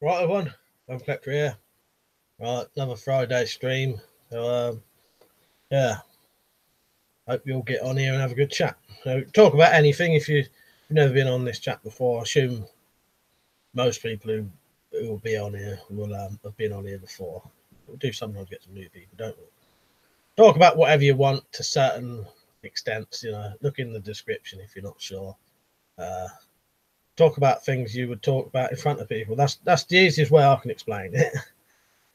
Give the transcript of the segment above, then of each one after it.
Right, everyone, WeaponCollector here. Right, another Friday stream. So, yeah, hope you'll get on here and have a good chat. So, talk about anything. If you've never been on this chat before, I assume most people who will be on here will have been on here before. We do sometimes get some new people, don't we? Talk about whatever you want to certain extents. You know, look in the description if you're not sure. Talk about things you would talk about in front of people. That's the easiest way I can explain it.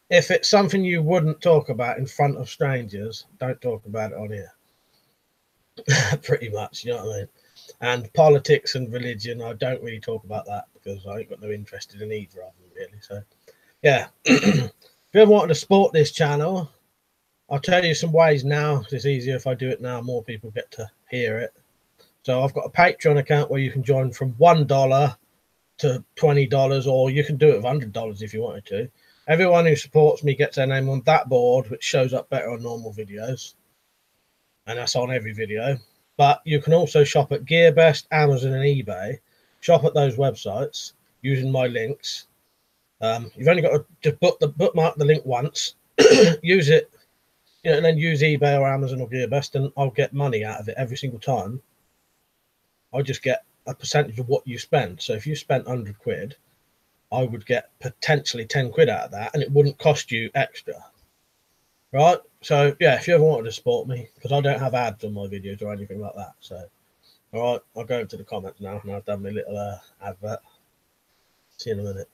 If it's something you wouldn't talk about in front of strangers, don't talk about it on here. Pretty much, you know what I mean? And politics and religion, I don't really talk about that because I ain't got no interest in either of them, really. So, yeah. If you ever wanted to support this channel, I'll tell you some ways now. It's easier if I do it now. More people get to hear it. So I've got a Patreon account where you can join from $1 to $20, or you can do it with $100 if you wanted to. Everyone who supports me gets their name on that board, which shows up better on normal videos. And that's on every video. But you can also shop at GearBest, Amazon, and eBay. Shop at those websites using my links. You've only got to bookmark the link once, use it, you know, and then use eBay or Amazon or GearBest, and I'll get money out of it every single time. I just get a percentage of what you spend. So if you spent 100 quid, I would get potentially 10 quid out of that, and it wouldn't cost you extra. Right? So, yeah, if you ever wanted to support me, because I don't have ads on my videos or anything like that. So, all right, I'll go into the comments now, and I've done my little advert. See you in a minute.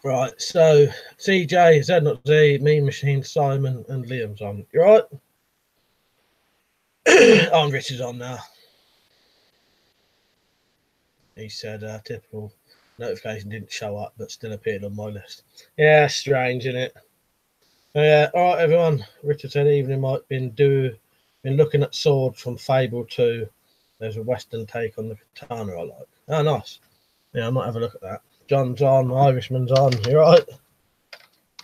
Right, so CJ, 𝐳0Z, Mean Machine, Simon, and Liam's on. You all right? Oh, and Richard's on now. He said, typical notification didn't show up, but still appeared on my list. Yeah, strange, isn't it? Yeah, all right, everyone. Richard said, evening might been looking at swords from Fable 2. There's a Western take on the katana I like. Oh, nice. Yeah, I might have a look at that. John's on, Irishman's on. You all right?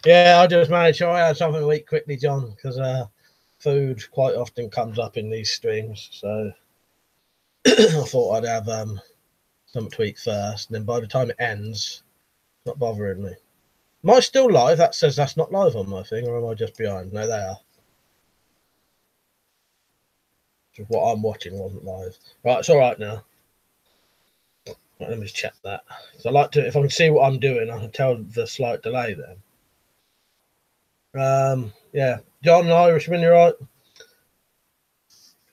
Yeah, I just made sure I had something to eat quickly, John, because food quite often comes up in these streams. So I thought I'd have something to eat first, and then by the time it ends, it's not bothering me. Am I still live? That says that's not live on my thing, or am I just behind? No, they are. So what I'm watching wasn't live. Right, it's all right now. Right, let me just check that. So I like to, if I can see what I'm doing, I can tell the slight delay then. Yeah, John and Irishman, you're right.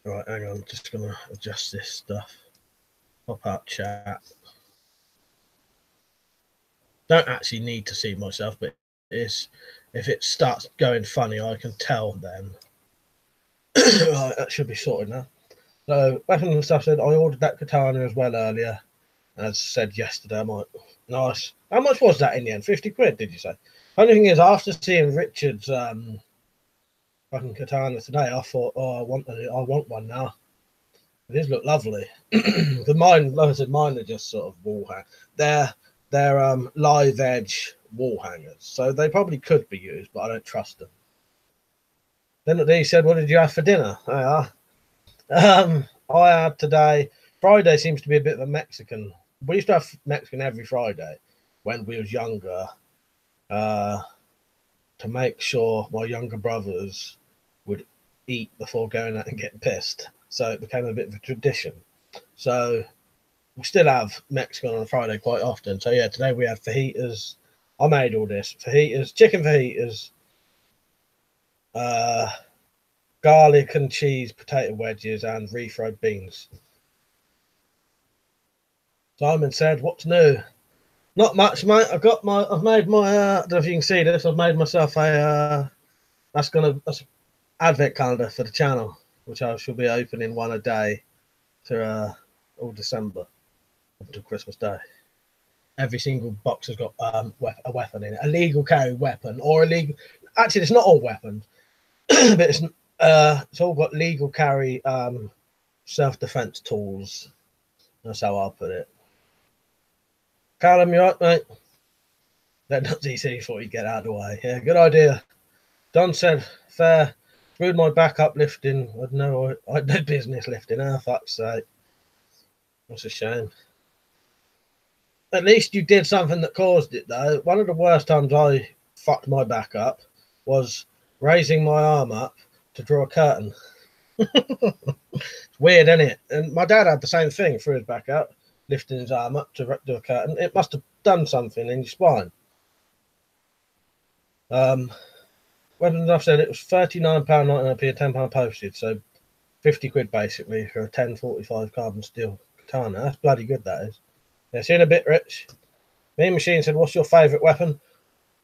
Right, hang on, just gonna adjust this stuff. Pop out chat. Don't actually need to see myself, but if it starts going funny, I can tell then. Right, that should be sorted now. So, weapons and stuff said, I ordered that katana as well earlier. As said yesterday, I might. Nice. How much was that in the end? 50 quid, did you say? Only thing is, after seeing Richard's fucking katana today, I thought, oh, I want one now. These look lovely. The mine, like I said, mine are just sort of wall hangers. They're live edge wall hangers, so they probably could be used, but I don't trust them. Then he said, "What did you have for dinner?" They are. I had today. Friday seems to be a bit of a Mexican. We used to have Mexican every Friday when we was younger, to make sure my younger brothers would eat before going out and getting pissed. So it became a bit of a tradition. So we still have Mexican on a Friday quite often. So yeah, today we had fajitas. I made all this. Fajitas, chicken fajitas, garlic and cheese potato wedges, and refried beans. Simon said, "What's new?" Not much, mate. I've made my I don't know if you can see this, I've made myself a that's advent calendar for the channel, which I shall be opening one a day to all December up to Christmas Day. Every single box has got a weapon in it, a legal carry weapon, or illegal. Actually, it's not all weapons, but it's all got legal carry self-defense tools. That's how I'll put it. Callum, you right, mate? That not easy before you get out of the way. Yeah, good idea. Don said, fair. Screwed my back up lifting. I had no business lifting. Ah, fuck's sake. What's a shame. At least you did something that caused it, though. One of the worst times I fucked my back up was raising my arm up to draw a curtain. It's weird, isn't it? And my dad had the same thing, threw his back out, lifting his arm up to do a curtain. It must have done something in your spine. When I said it was £39.99p, a £10 postage, so 50 quid basically for a 1045 carbon steel katana. That's bloody good, that is. Yeah, see you in a bit, Rich. Mean Machine said, what's your favourite weapon?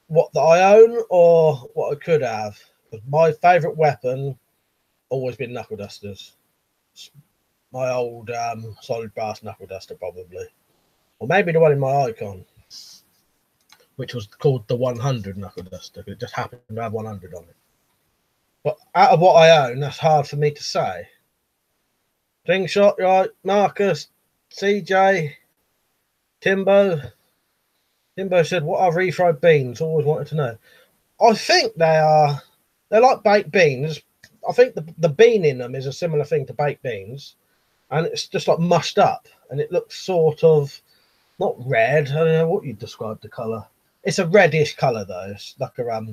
What that I own or what I could have? Because my favourite weapon always been knuckle dusters. My old solid brass knuckle duster, probably. Or maybe the one in my icon, which was called the 100 knuckle duster. It just happened to have 100 on it. But out of what I own, that's hard for me to say. Slingshot, right? Marcus, CJ, Timbo. Timbo said, what are refried beans? Always wanted to know. I think they're like baked beans. I think the bean in them is a similar thing to baked beans. And it's just like mushed up. And it looks sort of, not red. I don't know what you'd describe the colour. It's a reddish colour, though. It's like a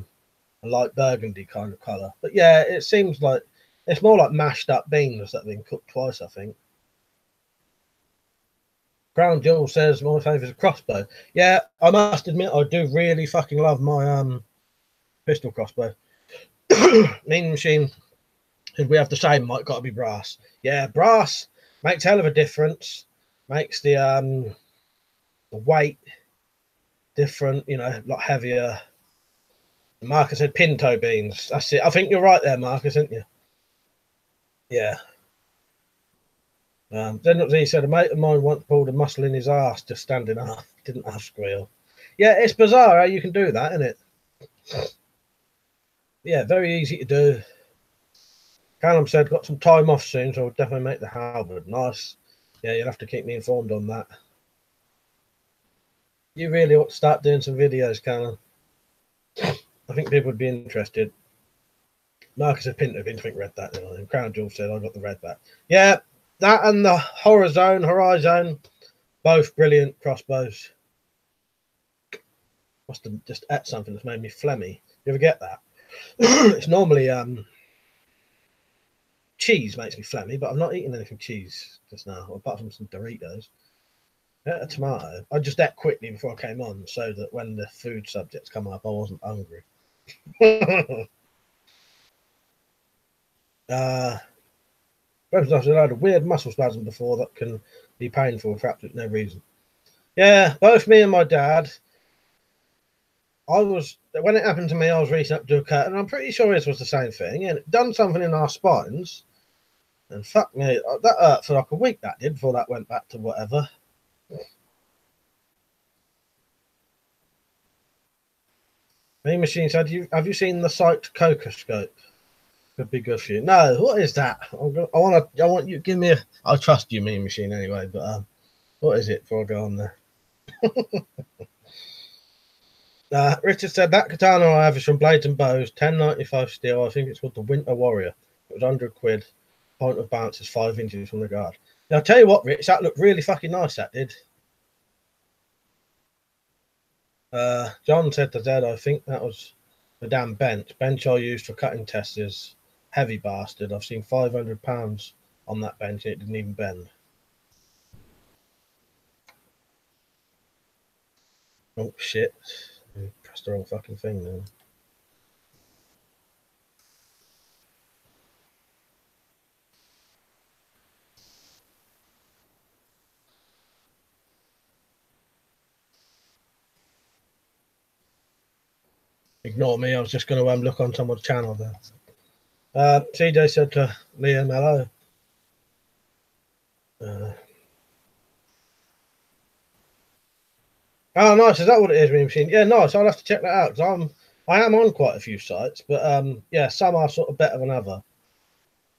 light burgundy kind of colour. But yeah, it seems like it's more like mashed up beans that have been cooked twice, I think. Crown Jewel says my favourite is a crossbow. Yeah, I must admit I do really fucking love my pistol crossbow. Mean Machine said we have the same, might gotta be brass. Yeah, brass makes hell of a difference. Makes the weight different, you know, a lot heavier. Marcus said pinto beans. That's it. I think you're right there, Marcus, aren't you? Yeah. Then he said a mate of mine once pulled a muscle in his arse just standing up. Didn't have squeal. Yeah, it's bizarre how you can do that, isn't it? Yeah, very easy to do. Callum said got some time off soon, so I'll definitely make the halberd. Nice. Yeah, you'll have to keep me informed on that. You really ought to start doing some videos, Callum. I think people would be interested. Marcus said Pinto beans, I think read that. And Crown Jewel said I got the red back. Yeah, that and the Horizon, both brilliant crossbows. Must have just ate something that's made me phlegmy. You ever get that? It's normally cheese makes me phlegmy, but I've not eaten anything cheese just now, apart from some Doritos. A tomato. I just ate quickly before I came on, so that when the food subjects come up, I wasn't hungry. I've had a weird muscle spasm before that can be painful for absolutely no reason. Yeah, both me and my dad. When it happened to me, I was reaching up to do a cut, and I'm pretty sure this was the same thing. And it done something in our spines, and fuck me, that hurt for like a week. That did before that went back to whatever. Mean Machine said, have you seen the 𝐊𝐲𝐿𝐴 scope? Could be good for you. No, what is that? I want you to give me I trust you, Mean Machine, anyway, but what is it before I go on there? Richard said that katana I have is from Blades and Bows, 1095 steel. I think it's called the Winter Warrior. It was 100 quid. Point of bounce is 5 inches from the guard. Now I'll tell you what, Rich, that looked really fucking nice, that did. John said to Zed, I think that was the damn bench. Bench I used for cutting testers. Heavy bastard. I've seen £500 on that bench and it didn't even bend. Oh shit. I pressed the wrong fucking thing now. Ignore me, I was just going to look on someone's channel there. CJ said to Liam, hello. Oh, nice. Is that what it is, Mean Machine? Yeah, nice. I'll have to check that out. Cause I am on quite a few sites, but yeah, some are sort of better than other.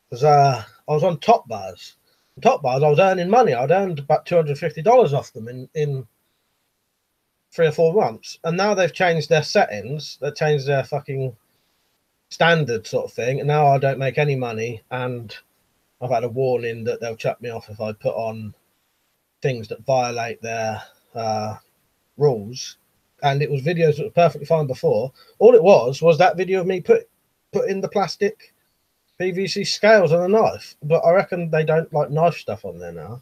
Because I was on Top Bars. Top Bars, I was earning money. I'd earned about $250 off them in 3 or 4 months, and now they've changed their settings. They've changed their fucking standard sort of thing, and now I don't make any money, and I've had a warning that they'll chuck me off if I put on things that violate their rules, and it was videos that were perfectly fine before. All it was that video of me putting the plastic PVC scales on a knife. But I reckon they don't like knife stuff on there now.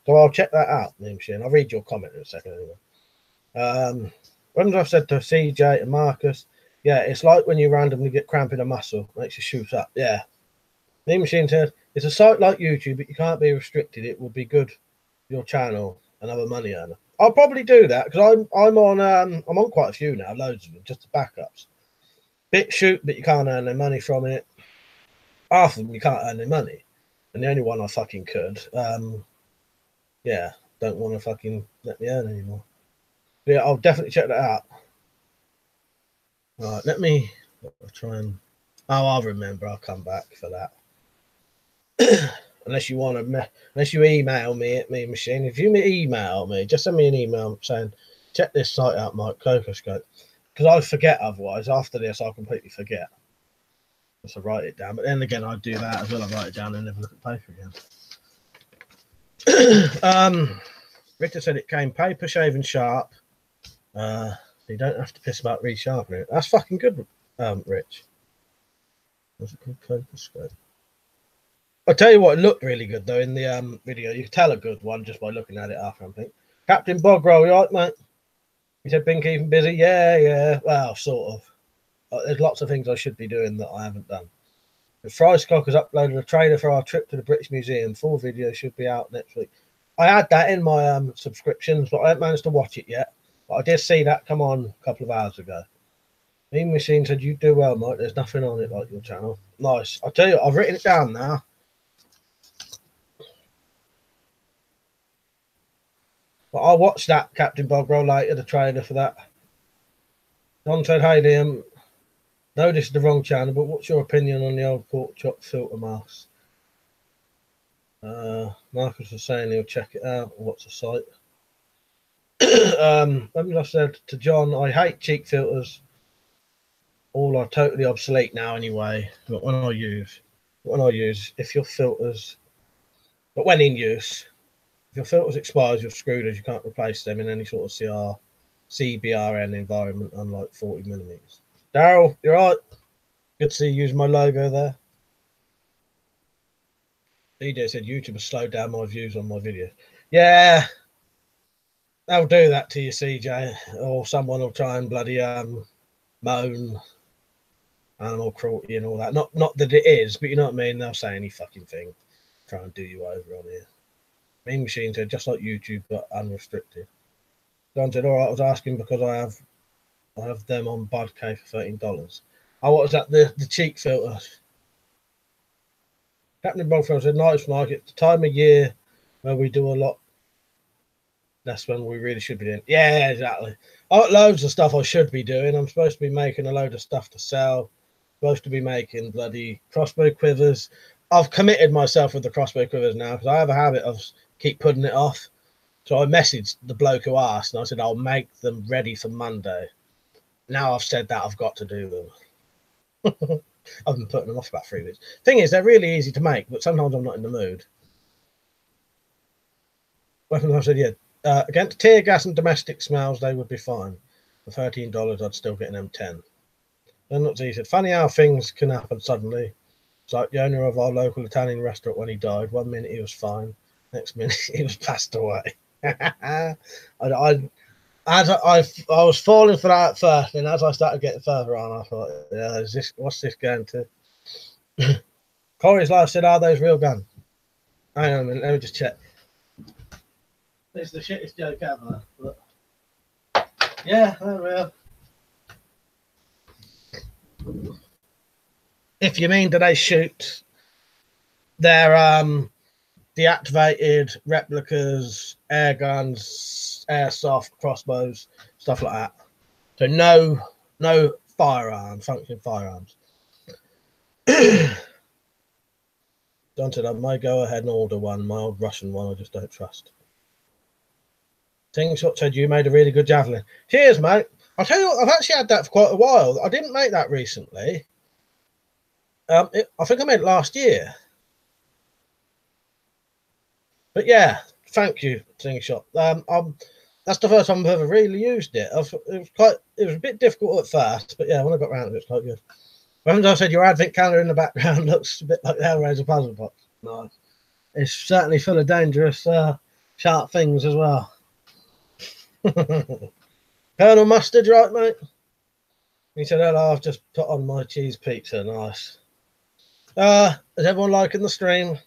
So I'll check that out, Machine. I'll read your comment in a second anyway. When I've said to CJ and Marcus, yeah, it's like when you randomly get cramp in a muscle, makes you shoot up. Yeah. Machine said, it's a site like YouTube, but you can't be restricted. It would be good for your channel, another money earner. I'll probably do that because I'm on quite a few now, loads of them, just the backups. BitChute, but you can't earn no money from it. Half of them you can't earn any money, and the only one I fucking could, yeah, don't want to fucking let me earn anymore. But yeah, I'll definitely check that out. Right, let me try and. Oh, I'll remember. I'll come back for that. Unless you want to, unless you email me at me machine. If you email me, just send me an email saying, check this site out, Mike Cocoscope, because I forget otherwise. After this, I'll completely forget. So write it down. But then again, I do that as well. I write it down and never look at paper again. Richard said it came paper, shaving sharp. You don't have to piss about resharpening it. That's fucking good, Rich. What's it called? Cocoscope. I'll tell you what, it looked really good though in the video. You can tell a good one just by looking at it after, I think. Captain Bogrell, you right, mate? He said, been keeping busy? Yeah. Well, sort of. There's lots of things I should be doing that I haven't done. The Frycock has uploaded a trailer for our trip to the British Museum. Full video should be out next week. I had that in my subscriptions, but I haven't managed to watch it yet. But I did see that come on a couple of hours ago. Mean Machine said, you do well, Mike. There's nothing on it like your channel. Nice. I'll tell you, I've written it down now. But I'll watch that Captain Bogrell later, the trailer for that. Don said, hey Liam, no, this is the wrong channel, but what's your opinion on the old pork chop filter mask? Marcus was saying he'll check it out. What's the site? I said to John, I hate cheek filters. All are totally obsolete now anyway. But when I use, if your filters, but when in use, if your filters expires, you're screwed as you can't replace them in any sort of CBRN environment, unlike 40mm. Daryl, you're right. Good to see you use my logo there. DJ said YouTube has slowed down my views on my videos. Yeah, they'll do that to you, CJ, or someone will try and bloody moan animal cruelty and all that. Not that it is, but you know what I mean. They'll say any fucking thing, try and do you over on here. Mean Machine said just like YouTube, but unrestricted. John said, all right, I was asking because I have them on BudK for $13. Oh, what was that? The cheek filter. Captain Bogfell said, nice, Mike. It's the time of year where we do a lot. That's when we really should be doing. Yeah, exactly. I've got loads of stuff I should be doing. I'm supposed to be making a load of stuff to sell. Supposed to be making bloody crossbow quivers. I've committed myself with the crossbow quivers now because I have a habit of keep putting it off. So I messaged the bloke who asked and I said, I'll make them ready for Monday. Now I've said that, I've got to do them. I've been putting them off about 3 weeks. Thing is, they're really easy to make, but sometimes I'm not in the mood. Weapons, I said, yeah, against tear gas and domestic smells, they would be fine. For $13, I'd still get an M10. Then not he said, funny how things can happen suddenly. It's like the owner of our local Italian restaurant when he died. 1 minute he was fine, next minute he was passed away. I was falling for that at first, and as I started getting further on, I thought, yeah, what's this going to? Corey's life said, are those real guns? Hang on a minute, let me just check. This is the shittest joke ever, but yeah, they're real. If you mean, do they shoot? They're deactivated replicas, air guns, airsoft, crossbows, stuff like that. So no firearms, functioning firearms. John said, I might go ahead and order one. My old Russian one, I just don't trust. Tingshot said, you made a really good javelin. Cheers, mate. I'll tell you what, I've actually had that for quite a while. I didn't make that recently. I think I made it last year. But yeah, thank you, Tingshot. That's the first time I've ever really used it. It was a bit difficult at first, but yeah, when I got around to it, it's quite good. As I said, your advent calendar in the background looks a bit like the Hellraiser puzzle box. Nice. It's certainly full of dangerous, sharp things as well. Colonel Mustard, right, mate? He said, hello, I've just put on my cheese pizza. Nice. Is everyone liking the stream?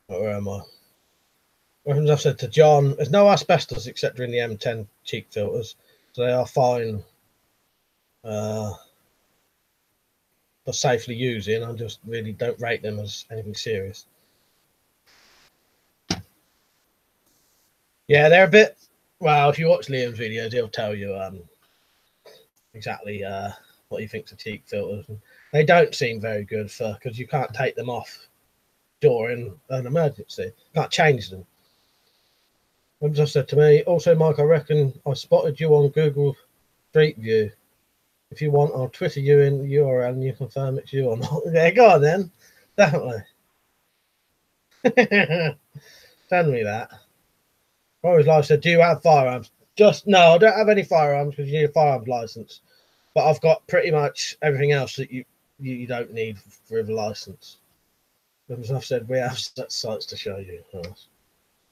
Oh, where am I? As I've said to John, there's no asbestos except in the M10 cheek filters, so they are fine for safely using. I just really don't rate them as anything serious. Yeah, they're a bit. Well, if you watch Liam's videos, he'll tell you exactly what he thinks of cheek filters. And they don't seem very good because you can't take them off during an emergency. You can't change them. As I said to me, also, Mike, I reckon I spotted you on Google Street View. If you want, I'll Twitter you in the URL and you confirm it's you or not. Yeah, go on then. Definitely. Send me that. Always like I said, do you have firearms? No, I don't have any firearms because you need a firearms license. But I've got pretty much everything else that you don't need for a license. As I've said, we have sites to show you.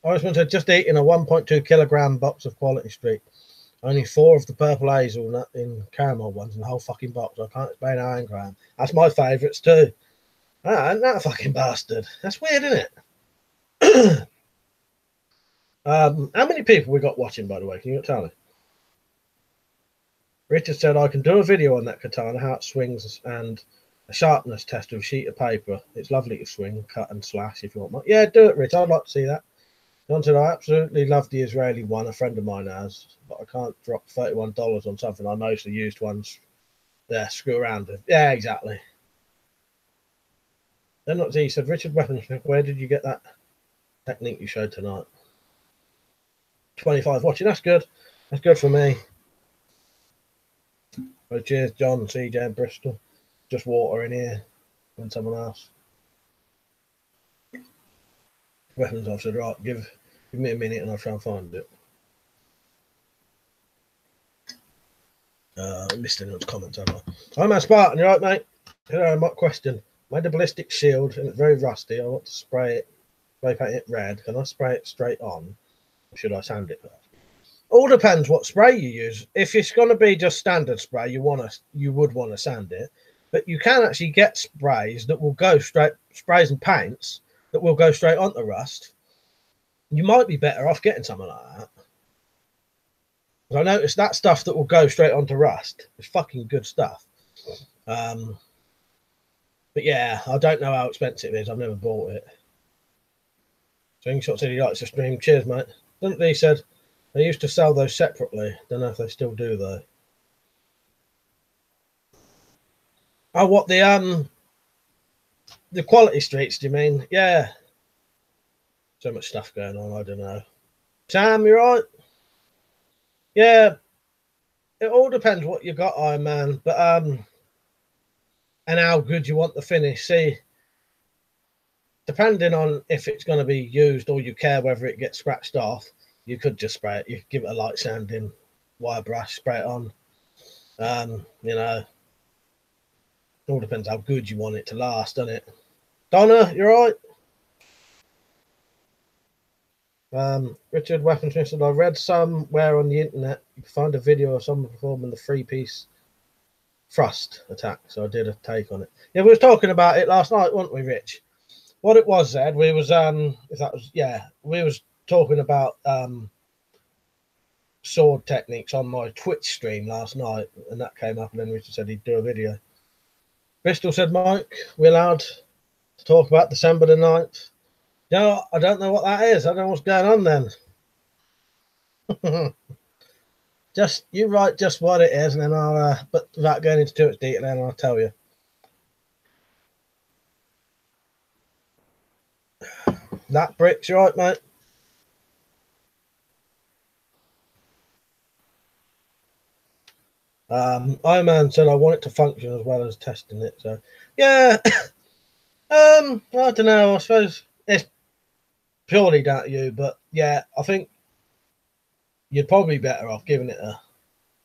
I just wanted just eating a 1.2 kilogram box of Quality Street. Only 4 of the purple hazelnut in caramel ones in the whole fucking box. I can't explain how angry I am. That's my favourites too. Isn't that a fucking bastard? That's weird, isn't it? How many people we got watching, by the way? Can you tell me? Richard said, I can do a video on that katana, how it swings, and a sharpness test with a sheet of paper. It's lovely to swing, cut and slash if you want. Yeah, do it, Rich. I'd like to see that. John said, I absolutely love the Israeli one. A friend of mine has, but I can't drop $31 on something I mostly used ones. Yeah, screw around with. Yeah, exactly. Then not he said, Richard Weaponsmith, where did you get that technique you showed tonight? 25 watching. That's good. That's good for me. Oh, cheers, John, CJ in Bristol. Just water in here and someone else. Weapons officer, right, give me a minute and I'll try and find it. I missed anyone's comments, haven't I? I'm a Spartan, you right, mate? Hello, my question. I made a ballistic shield and it's very rusty. I want to spray paint it red. Can I spray it straight on? Or should I sand it first? All depends what spray you use. If it's going to be just standard spray, you would want to sand it. But you can actually get sprays that will go straight, sprays and paints that will go straight onto rust. You might be better off getting something like that. Because I noticed that stuff that will go straight onto rust is fucking good stuff. But yeah, I don't know how expensive it is. I've never bought it. Slingshot said he likes to stream. Cheers, mate. He said they used to sell those separately. Don't know if they still do though. Oh, what the Quality Streets? Do you mean? Yeah. So much stuff going on. I don't know. Sam, you right? Yeah. It all depends what you got, Iron Man. But and how good you want the finish. See, depending on if it's going to be used or you care whether it gets scratched off, you could just spray it. You could give it a light sanding wire brush, spray it on. You know, it all depends how good you want it to last, doesn't it? Donna, you're right. Richard Weaponsmith said, I read somewhere on the internet you can find a video of someone performing the 3-piece thrust attack, so I did a take on it. Yeah, we was talking about it last night, weren't we, Rich? What it was, Ed, we was we was talking about sword techniques on my Twitch stream last night, and that came up, and then Richard said he'd do a video. Bristol said, Mike, we're allowed to talk about December the 9th. No, I don't know what that is. I don't know what's going on then. You write just what it is, and then I'll, but without going into too much detail, then I'll tell you. That brick's right, mate. Iron Man said I want it to function as well as testing it. So yeah, I don't know. I suppose purely down to you. But yeah, I think you'd probably be better off giving it a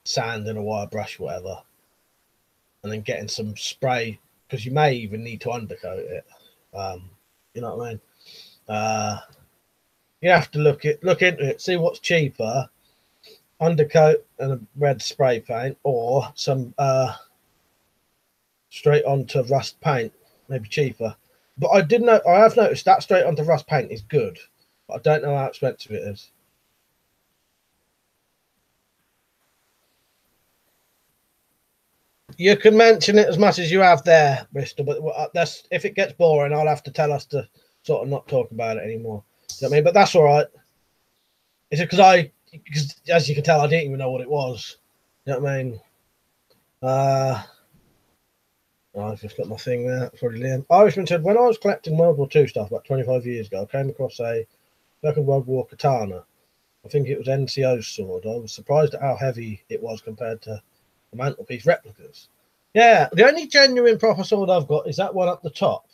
sand and a wire brush, whatever, and then getting some spray, because you may even need to undercoat it. You know what I mean? You have to look into it, see what's cheaper, undercoat and a red spray paint, or some straight onto rust paint, maybe cheaper. But I have noticed that straight onto rust paint is good, but I don't know how expensive it is. You can mention it as much as you have there, Bristol, but that's, if it gets boring, I'll have to tell us to sort of not talk about it anymore. You know what I mean? But that's all right. Is it because as you can tell, I didn't even know what it was. You know what I mean? I've just got my thing there. That's probably Liam. Irishman said, when I was collecting World War II stuff about 25 years ago, I came across a Second World War katana. I think it was NCO's sword. I was surprised at how heavy it was compared to the mantelpiece replicas. Yeah, the only genuine proper sword I've got is that one up the top.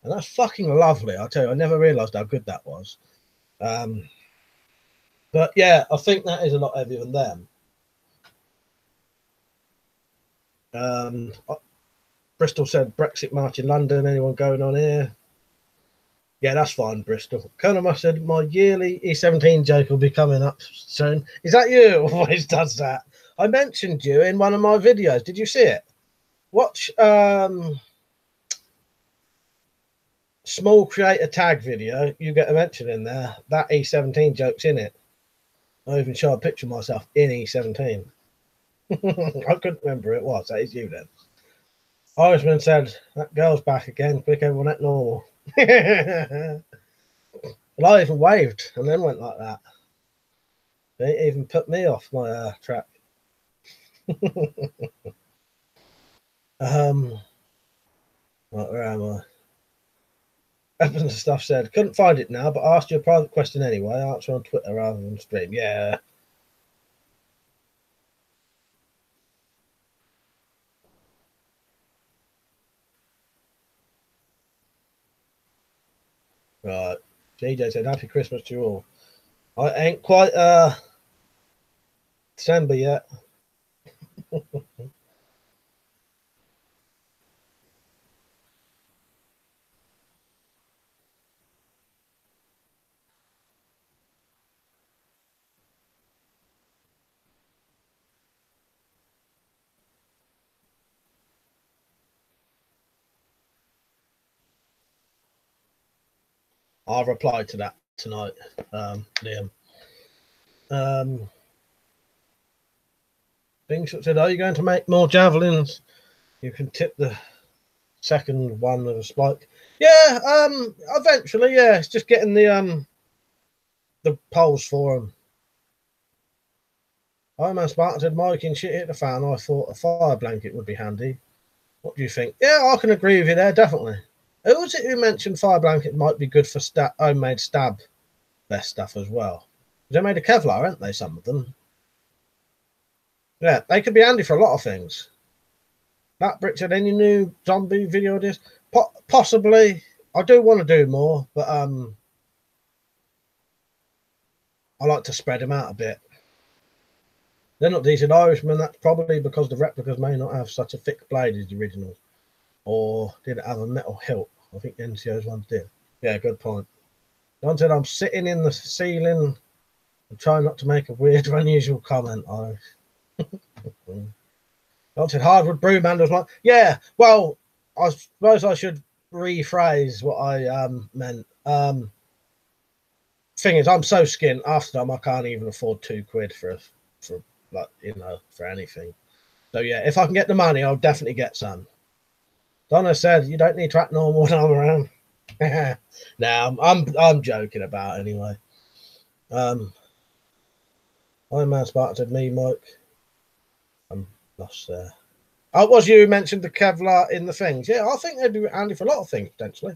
And that's fucking lovely. I'll tell you, I never realised how good that was. But yeah, I think that is a lot heavier than them. Bristol said Brexit march in London. Anyone going on here? Yeah, that's fine, Bristol. Colonel Mush said my yearly E17 joke will be coming up soon. Is that you? Always does that. I mentioned you in one of my videos. Did you see it? Watch small creator tag video. You get a mention in there. That E17 joke's in it. I even showed a picture of myself in E17. I couldn't remember who it was. That is you then. Irishman said, that girl's back again. Quick, everyone act normal. Well, I even waved and then went like that. They even put me off my track. Right, where am I? Weapons and stuff said, couldn't find it now, but asked you a private question anyway. Answer on Twitter rather than stream. Yeah. Right. DJ said, happy Christmas to you all. I ain't quite December yet. I'll reply to that tonight, Liam. Bing said, are you going to make more javelins? You can tip the second one with a spike. Yeah, eventually, yeah. It's just getting the poles for them. Iron Man Spartan said, Mike, and shit hit the fan. I thought a fire blanket would be handy. What do you think? Yeah, I can agree with you there, definitely. Who was it who mentioned fire blanket might be good for homemade stab vest stuff as well? They're made of Kevlar, aren't they, some of them? Yeah, they could be handy for a lot of things. That Brick said, any new zombie video ideas? Possibly. I do want to do more, but I like to spread them out a bit. They're not decent Irishmen. That's probably because the replicas may not have such a thick blade as the originals. Or did it have a metal hilt? I think the NCO's ones did. Yeah, good point. John said, I'm sitting in the ceiling and trying not to make a weird or unusual comment. John said, hardwood broom handles. Yeah, well, I suppose I should rephrase what I meant. Thing is, I'm so skint after them, I can't even afford £2 for like, you know, for anything. So yeah, if I can get the money, I'll definitely get some. Donna said, you don't need to act normal when I'm around. No, I'm joking about it anyway. Iron Man Spartan said, me, Mike. I'm lost there. Oh, it was you who mentioned the Kevlar in the things. Yeah, I think they'd be handy for a lot of things, potentially.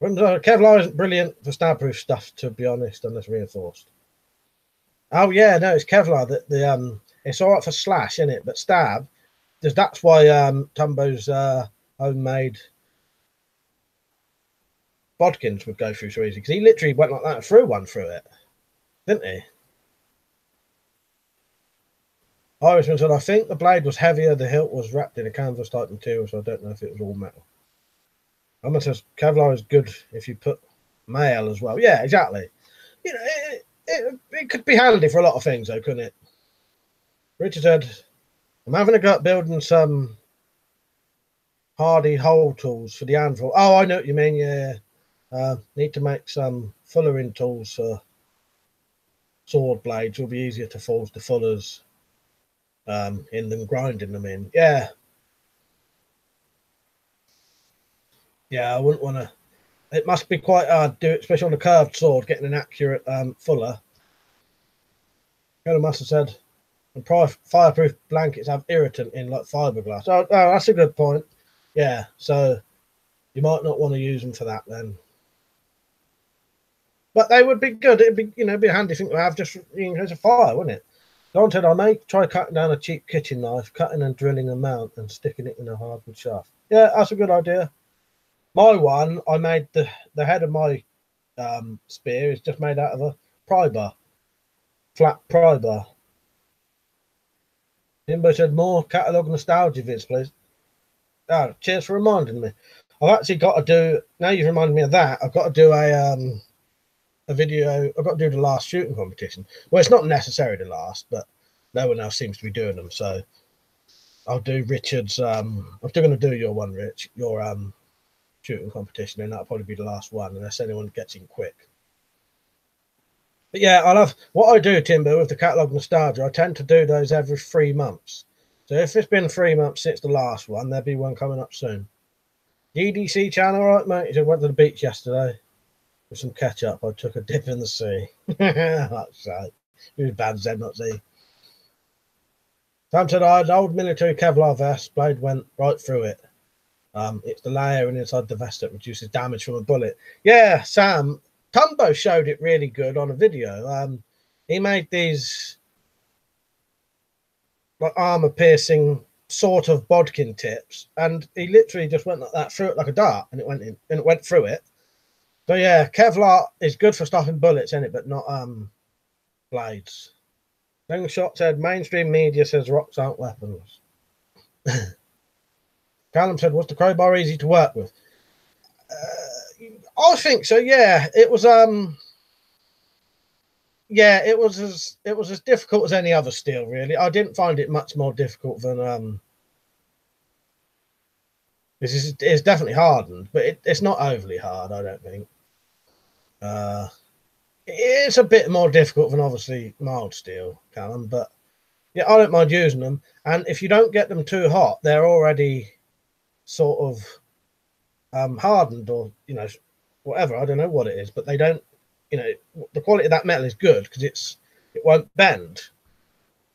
Kevlar isn't brilliant for stab-proof stuff, to be honest, unless reinforced. Oh, yeah, no, it's Kevlar. It's all right for slash, isn't it? But stab, that's why Tumbo's homemade bodkins would go through so easy, because he literally went like that and threw one through it, didn't he? Irishman said, I think the blade was heavier, the hilt was wrapped in a canvas type material, so I don't know if it was all metal. Emma says, Kevlar is good if you put mail as well. Yeah, exactly. You know, it could be handy for a lot of things, though, couldn't it? Richard said, I'm having a go at building some hardy hole tools for the anvil. Oh, I know what you mean, yeah. Need to make some fullering tools for sword blades. It'll be easier to forge the fullers in them, grinding them in. Yeah. Yeah, I wouldn't want to. It must be quite hard to do it, especially on a curved sword, getting an accurate fuller. Colonel must have said, and fireproof blankets have irritant in, like fiberglass. Oh, that's a good point. Yeah, so you might not want to use them for that then. But they would be good. It'd be, you know, be a handy thing to have just in case of fire, wouldn't it? Don said, I may try cutting down a cheap kitchen knife, cutting and drilling a mount and sticking it in a hardwood shaft. Yeah, that's a good idea. My one, I made the head of my spear is just made out of a pry bar, flat pry bar. Timbo said, more catalogue nostalgia vids, please. Oh, cheers for reminding me. I've actually got to do, now you've reminded me of that, I've got to do a video. I've got to do the last shooting competition. Well, it's not necessarily the last, but no one else seems to be doing them. So I'll do Richard's. I'm still going to do your one, Rich. Your shooting competition, and that'll probably be the last one, unless anyone gets in quick. But yeah, I love what I do, Timber, with the catalogue nostalgia. I tend to do those every 3 months. So if it's been 3 months since the last one, there'll be one coming up soon. DDC channel, all right, mate. He said, went to the beach yesterday with some ketchup. I took a dip in the sea. That's right. It was bad Z, not Z. Sam said, I had an old military Kevlar vest. Blade went right through it. It's the layering inside the vest that reduces damage from a bullet. Yeah, Sam. Tumbo showed it really good on a video. He made these like armor-piercing sort of bodkin tips, and he literally just went like that through it like a dart, and it went in, and it went through it. So yeah, Kevlar is good for stopping bullets in it, but not blades. Shot said mainstream media says rocks aren't weapons. Callum said, was the crowbar easy to work with? I think so. Yeah, it was. Yeah, it was as difficult as any other steel. Really, I didn't find it much more difficult than It's definitely hardened, but it's not overly hard. I don't think. It's a bit more difficult than obviously mild steel, Callum. But yeah, I don't mind using them. And if you don't get them too hot, they're already sort of hardened, or whatever. I don't know what it is, but they don't. The quality of that metal is good because it won't bend.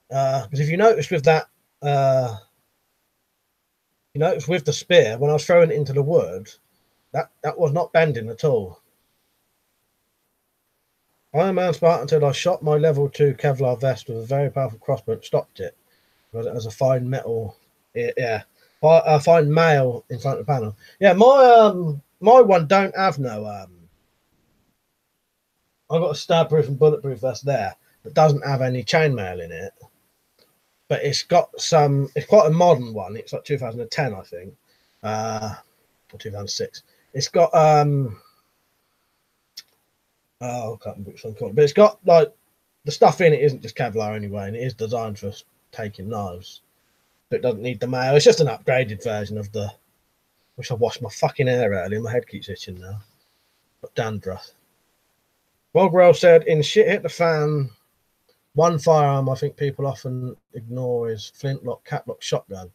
Because if you notice with that, with the spear, when I was throwing it into the wood, that was not bending at all. Iron Man Spartan said, I shot my level 2 Kevlar vest with a very powerful crossbow and stopped it because it has a fine metal, a fine mail in front of the panel. Yeah, my one don't have no. I've got a stab-proof and bulletproof vest there that doesn't have any chainmail in it, but it's got some. It's quite a modern one. It's like 2010, I think, or 2006. It's got I can't remember which one called, but it's got like the stuff in it isn't just Kevlar anyway, and it is designed for taking knives, but it doesn't need the mail. It's just an upgraded version of the. Wish I washed my fucking hair earlier. My head keeps itching now. Got dandruff. Bogrel said, in shit hit the fan, one firearm I think people often ignore is flintlock, catlock shotgun.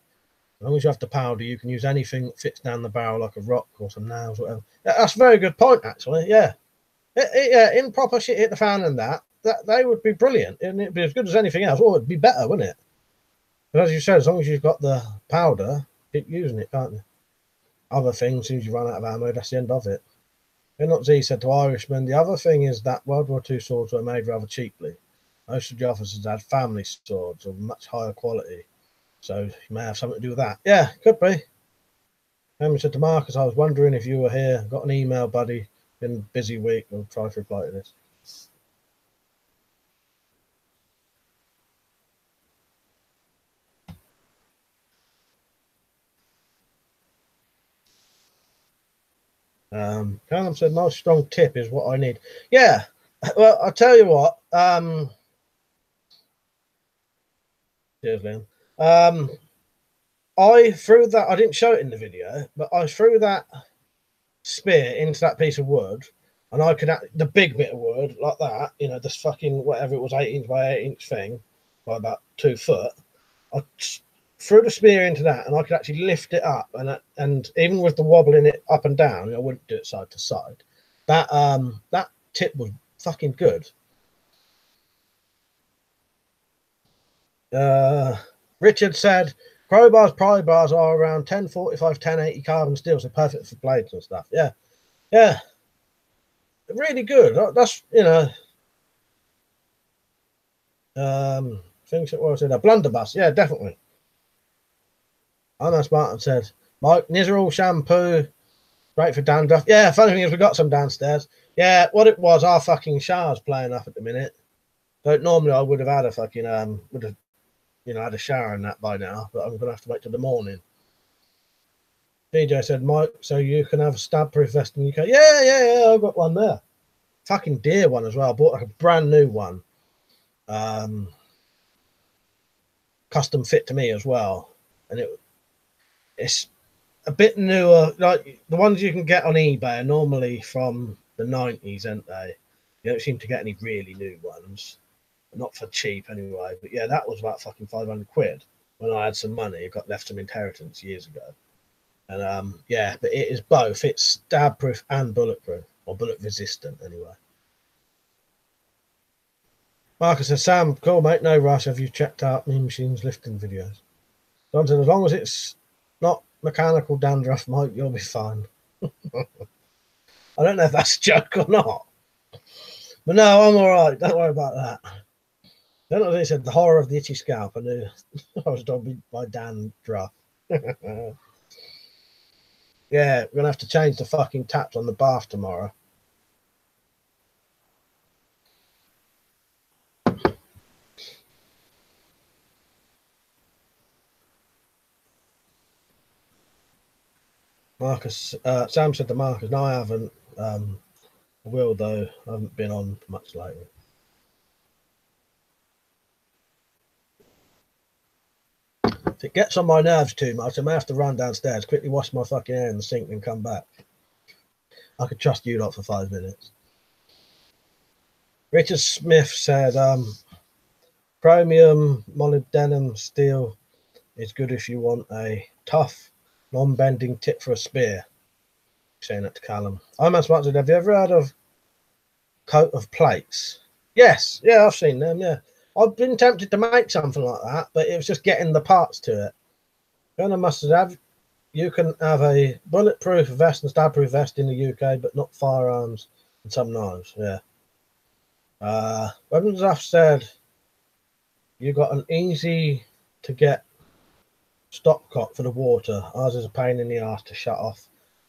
As long as you have the powder, you can use anything that fits down the barrel, like a rock or some nails, whatever. That's a very good point, actually. Yeah, in proper shit hit the fan and that they would be brilliant, and it'd be as good as anything else. Or it'd be better, wouldn't it? But as you said, as long as you've got the powder, keep using it, can't you? Other things, as soon as you run out of ammo, that's the end of it. Not Z said to Irishman, the other thing is that World War II swords were made rather cheaply. Most of the officers had family swords of much higher quality. So you may have something to do with that. Yeah, could be. Henry said to Marcus, I was wondering if you were here. Got an email, buddy. Been a busy week. I'll try to reply to this. Callum said, "Nice strong tip is what I need." Yeah. Well, I'll tell you what. Cheers, Liam. I threw that. I didn't show it in the video, but I threw that spear into that piece of wood, and I could the big bit of wood like that. You know, this fucking whatever it was, 8" by 8" thing, by about 2 foot. I threw the spear into that, and I could actually lift it up, and even with the wobbling it up and down, I wouldn't do it side to side. That tip was fucking good. Richard said crowbars, pry bars are around 1045, 1080 carbon steel, so perfect for blades and stuff. Yeah, yeah, really good. That's things that was in a blunderbuss. Yeah, definitely. I know Spartan said, Mike, Nizoral shampoo, great for dandruff. Yeah, funny thing is we got some downstairs. Yeah, what it was, our fucking shower's playing up at the minute. So normally I would have had a fucking would have had a shower in that by now, but I'm gonna have to wait till the morning. DJ said, Mike, so you can have a stab proof vest in the UK. Yeah, I've got one there. Fucking dear one as well. I bought like a brand new one. Custom fit to me as well. And it's a bit newer. Like the ones you can get on eBay are normally from the 90s, aren't they? You don't seem to get any really new ones. Not for cheap anyway. But yeah, that was about fucking 500 quid when I had some money. I got left some inheritance years ago. And yeah, but it is both. It's stab proof and bulletproof, or bullet resistant anyway. Marcus says, Sam, cool mate, no rush. Have you checked out Mean Machines lifting videos? Don said, as long as it's not mechanical dandruff, Mike, you'll be fine. I don't know if that's a joke or not. But no, I'm all right. Don't worry about that. Then I said the horror of the itchy scalp. I knew I was done by dandruff. Yeah, we're gonna have to change the fucking taps on the bath tomorrow. Marcus, Sam said to Marcus, no, I haven't. I will though. I haven't been on much lately. If it gets on my nerves too much, I may have to run downstairs, quickly wash my fucking hair in the sink and come back. I could trust you lot for 5 minutes. Richard Smith said, chromium, molybdenum, steel is good if you want a tough, non-bending tip for a spear. Saying that to Callum. I'm as much as have you ever heard of coat of plates? Yes, yeah, I've seen them, yeah. I've been tempted to make something like that, but it was just getting the parts to it. Gunner must have, you can have a bulletproof vest and stab-proof vest in the UK, but not firearms and some knives, yeah. Weapons List said, you got an easy to get stopcock for the water. Ours is a pain in the ass to shut off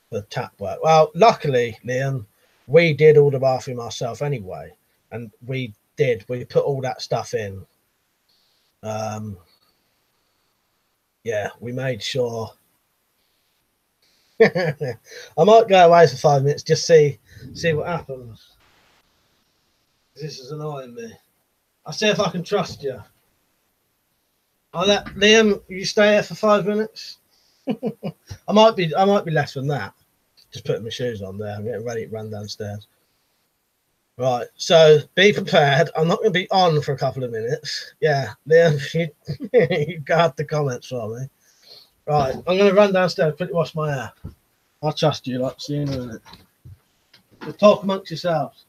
the tap work. Well, luckily, Liam, we did all the bathroom ourselves anyway, and we put all that stuff in. Yeah, we made sure. I might go away for 5 minutes, just see what happens. This is annoying me. I'll see if I can trust you. I'll let Liam, you stay here for 5 minutes. I might be less than that. Just putting my shoes on there. I'm getting ready to run downstairs. Right, so be prepared. I'm not going to be on for a couple of minutes. Yeah, Liam, you guard the comments for me. Right, I'm going to run downstairs, quickly wash my hair. I trust you, like, see you in a minute. So talk amongst yourselves.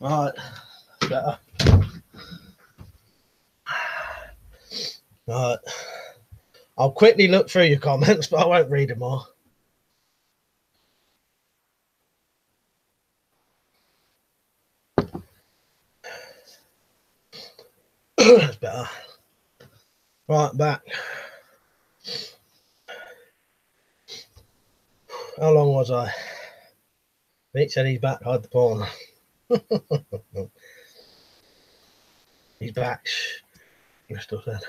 Right, better. Right, I'll quickly look through your comments, but I won't read them all. That's better. Right, back. How long was I? Pete said he's back. Hide the porn. He's back. Crystal said.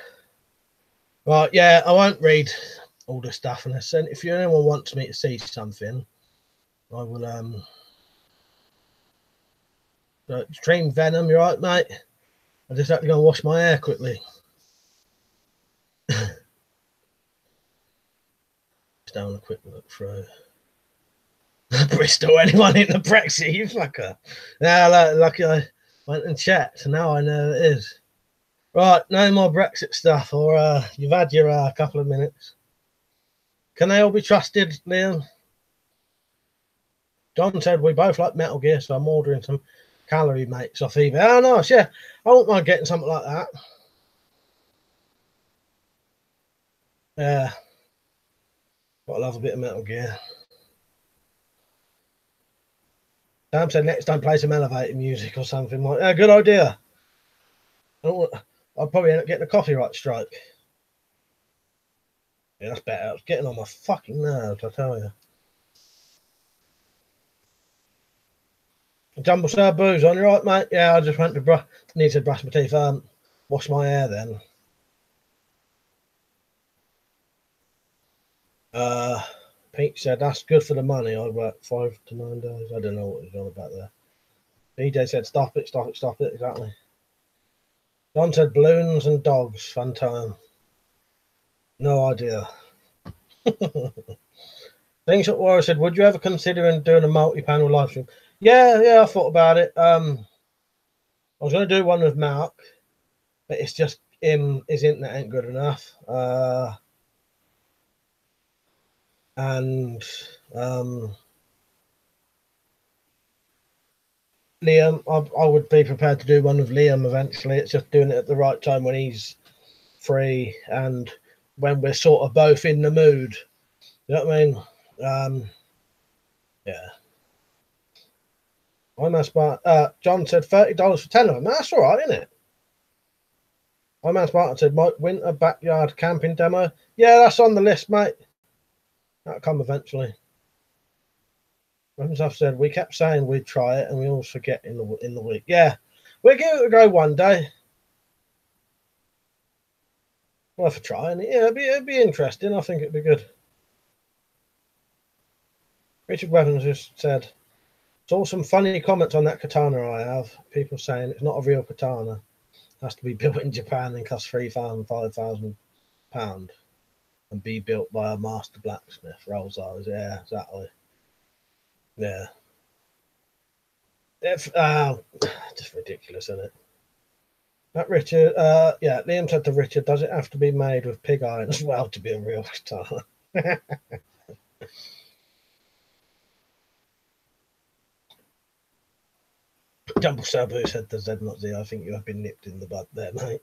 Right, yeah, I won't read all the stuff. And I said, if anyone wants me to see something, I will. Stream Venom, you right, mate? I just have to go and wash my hair quickly. Just having a quick look through. Bristol, anyone in the Brexit, you fucker. Now, lucky I went and checked, so now I know it is. Right, no more Brexit stuff, or you've had your couple of minutes. Can they all be trusted, Liam? John said we both like Metal Gear, so I'm ordering some calorie mates off eBay. Oh, nice, yeah. I won't mind getting something like that. Yeah. But I love a bit of Metal Gear. Sam said next time play some elevator music or something. Like, yeah, good idea. I'll probably end up getting a copyright strike. Yeah, that's better. It's getting on my fucking nerves, I tell you. Jumble Sir Booze on, you right, mate? Yeah, I just went to need to brush my teeth. Wash my hair then. Pete said that's good for the money. I work 5 to 9 days. I don't know what he's on about there. BJ said stop it, stop it, stop it. Exactly. John said balloons and dogs. Fun time. No idea. Things that Warrior said, would you ever consider doing a multi-panel live stream? Yeah, I thought about it. I was going to do one with Mark, but it's just his internet ain't good enough. And Liam, I would be prepared to do one with Liam eventually. It's just doing it at the right time when he's free and when we're sort of both in the mood. You know what I mean? Yeah. I'm smart. John said $30 for 10 of them. That's all right, isn't it? I'm smart. Said Mike Winter backyard camping demo. Yeah, that's on the list, mate. That'll come eventually. As I've said, we kept saying we'd try it, and we always forget in the week. Yeah, we'll give it a go one day. Worth a try, and yeah, it'd be interesting. I think it'd be good. Richard Weapons just said, saw some funny comments on that katana I have. People saying it's not a real katana. It has to be built in Japan and cost £3,000, £5,000 and be built by a master blacksmith. Rolls eyes, yeah, exactly. Yeah. Just ridiculous, isn't it? That Richard, yeah, Liam said to Richard, does it have to be made with pig iron as well to be a real katana? Jumble Sabu said to Z0Z, I think you have been nipped in the bud there, mate.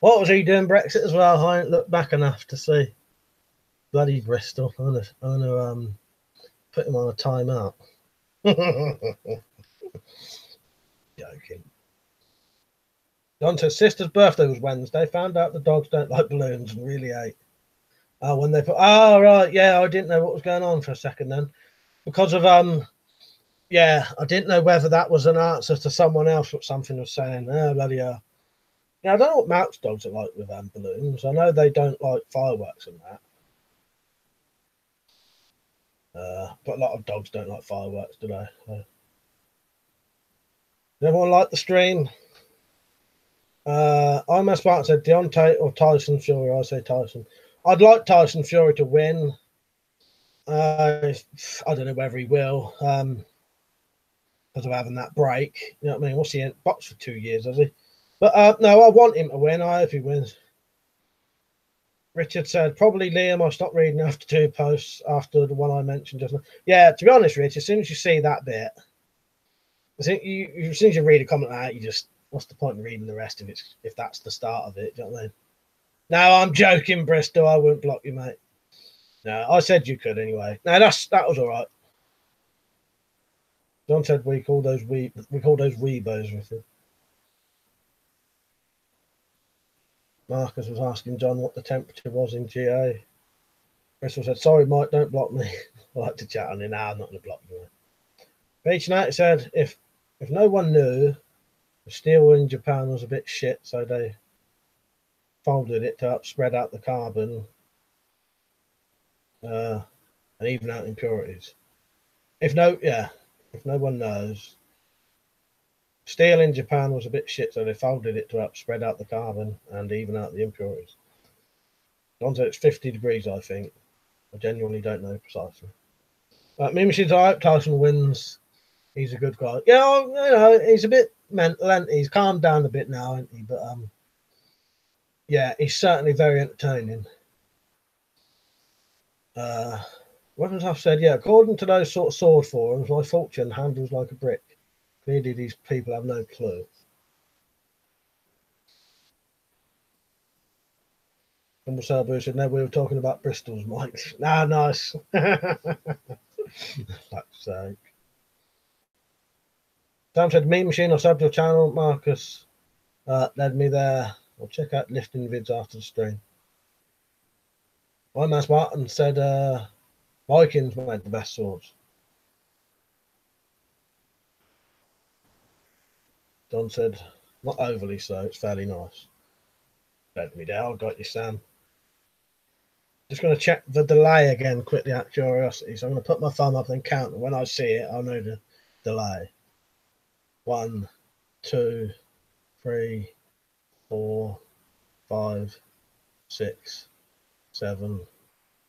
What was he doing Brexit as well? I ain't looked back enough to see. Bloody Bristol. I'm gonna put him on a timeout. Joking. Dante's sister's birthday was Wednesday. Found out the dogs don't like balloons and really ate. Oh, when they put, oh right, yeah, I didn't know what was going on for a second then. Because of yeah, I didn't know whether that was an answer to someone else what something was saying. Oh, bloody hell. Yeah, I don't know what Mouse dogs are like with balloons. I know they don't like fireworks and that. But a lot of dogs don't like fireworks, do they? So. Does everyone like the stream? I'm a smart said Deontay or Tyson Fury. I say Tyson. I'd like Tyson Fury to win. I don't know whether he will. Because of having that break. You know what I mean? What's he in? Boxed for 2 years, has he? But no, I want him to win. I hope he wins. Richard said, probably Liam. I stopped reading after 2 posts after the one I mentioned just now. Yeah, to be honest, Rich, as soon as you see that bit, I think you as soon as you read a comment out, you just, what's the point in reading the rest if that's the start of it? Do you know what I mean? No, I'm joking, Bristol. I wouldn't block you, mate. No, I said you could anyway. No, that was all right. John said we call those weebos with it. Marcus was asking John what the temperature was in GA. Bristol said, sorry, Mike, don't block me. I like to chat on it. Nah, I'm not going to block you. Beach United said, if no one knew, the steel in Japan was a bit shit, so they folded it to spread out the carbon and even out impurities. If no one knows, steel in Japan was a bit shit, so they folded it to spread out the carbon and even out the impurities. Don said it's 50 degrees, I think. I genuinely don't know precisely. Me Machine's I hope Tyson wins. He's a good guy. Yeah, you know, he's a bit mental, and he's calmed down a bit now, isn't he? But yeah, he's certainly very entertaining. Weapons I've said, yeah, according to those sort of sword forums, my fortune handles like a brick. Clearly, these people have no clue. And Sabu said, no, we were talking about Bristol's mics. Nah, nice. Fuck's sake. Sam said, Meat Machine, I subbed your channel. Marcus led me there. I'll check out lifting vids after the stream. My man Martin said, Vikings made the best swords. Don said, not overly so, it's fairly nice. Led me there, I got you, Sam. Just going to check the delay again quickly out of curiosity. So I'm going to put my thumb up and count. And when I see it, I'll know the delay. 1, 2, 3, 4, 5, 6, 7,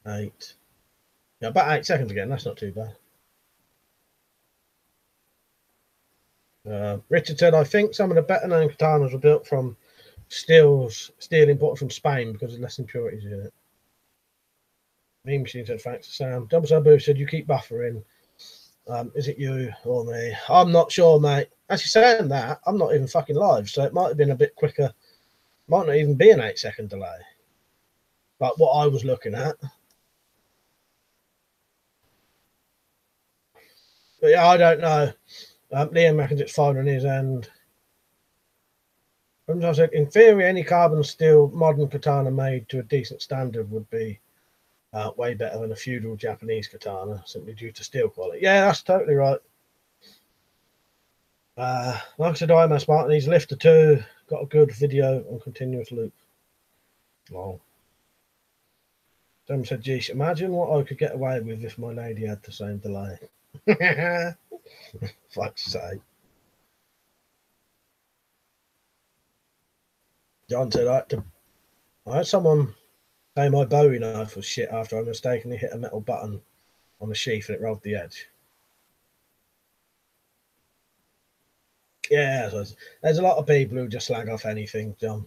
8. Yeah, about 8 seconds again. That's not too bad. Richard said, I think some of the better known katanas were built from steel imported from Spain because there's less impurities in it. Me Machine said, thanks to Sam. Double Sabu said, you keep buffering. Is it you or me? I'm not sure, mate. Actually, saying that, I'm not even fucking live, so it might have been a bit quicker. Might not even be an 8-second delay. Like what I was looking at. But yeah, I don't know. Liam reckons it's fine on his end. I said, in theory, any carbon steel modern katana made to a decent standard would be way better than a feudal Japanese katana, simply due to steel quality. Yeah, that's totally right. Like I said, I'm smart, and he's lifter too. Got a good video on continuous loop. Wow. Someone said, geez, imagine what I could get away with if my lady had the same delay. Fuck's sake. John said, I had someone say my Bowie knife was shit after I mistakenly hit a metal button on the sheath and it rolled the edge. Yeah, so there's a lot of people who just slag off anything, John.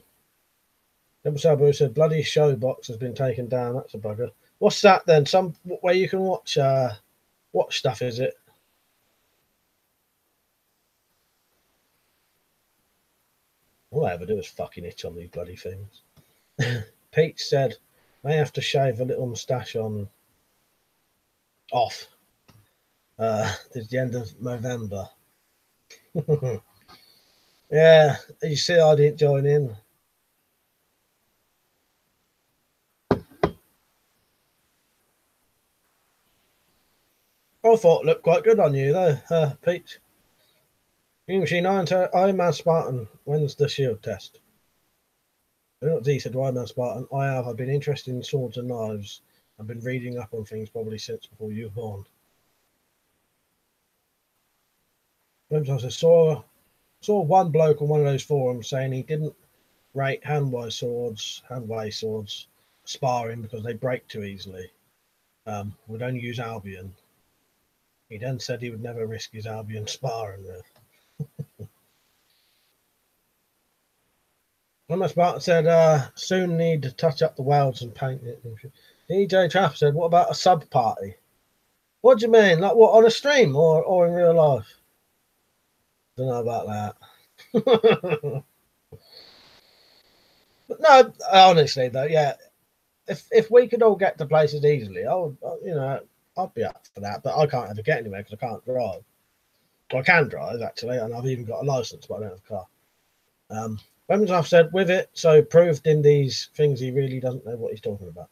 Double Sabu said, bloody show box has been taken down. That's a bugger. What's that then? Some where you can watch stuff, is it? All I ever do is fucking itch on these bloody things. Pete said, may have to shave a little moustache off. It's the end of November. Yeah, you see I didn't join in. I thought it looked quite good on you though, Pete. New Machine Iron Man Spartan. When's the shield test? Z said, Iron Man Spartan. I've been interested in swords and knives. I've been reading up on things probably since before you were born. I saw one bloke on one of those forums saying he didn't rate handway swords sparring because they break too easily. Would only use Albion. He then said he would never risk his Albion sparring there. Thomas Barton said, soon need to touch up the welds and paint it. DJ Traff said, what about a sub party? What do you mean? Like what, on a stream or in real life? Don't know about that. But no, honestly though, yeah. If we could all get to places easily, I would, I'd be up for that. But I can't ever get anywhere because I can't drive. Well, I can drive actually, and I've even got a license, but I don't have a car. Weapons I've said with it, so proved in these things he really doesn't know what he's talking about.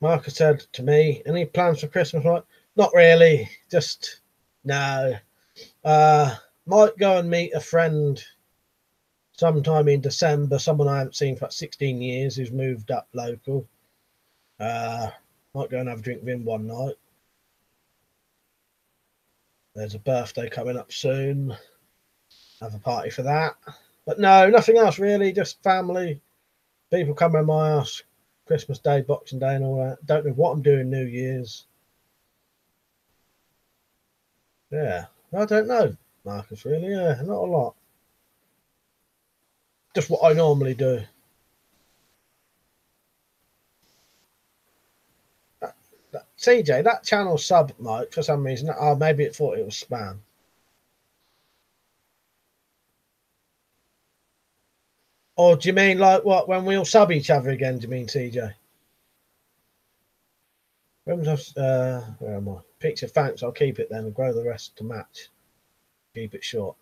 Marcus said to me, any plans for Christmas? Right? Not really. Just no. Might go and meet a friend sometime in December, someone I haven't seen for about 16 years who's moved up local. Might go and have a drink with him one night. There's a birthday coming up soon. Have a party for that. But no, nothing else really, just family. People come around my house, Christmas Day, Boxing Day and all that. Don't know what I'm doing New Year's. Yeah, I don't know, Marcus, really. Yeah, not a lot. Just what I normally do. CJ, that channel sub, Mike, for some reason. Oh, maybe it thought it was spam. Or do you mean like what, when we all sub each other again, do you mean, CJ? Where am I? Picture, thanks, I'll keep it then and grow the rest to match. Keep it short.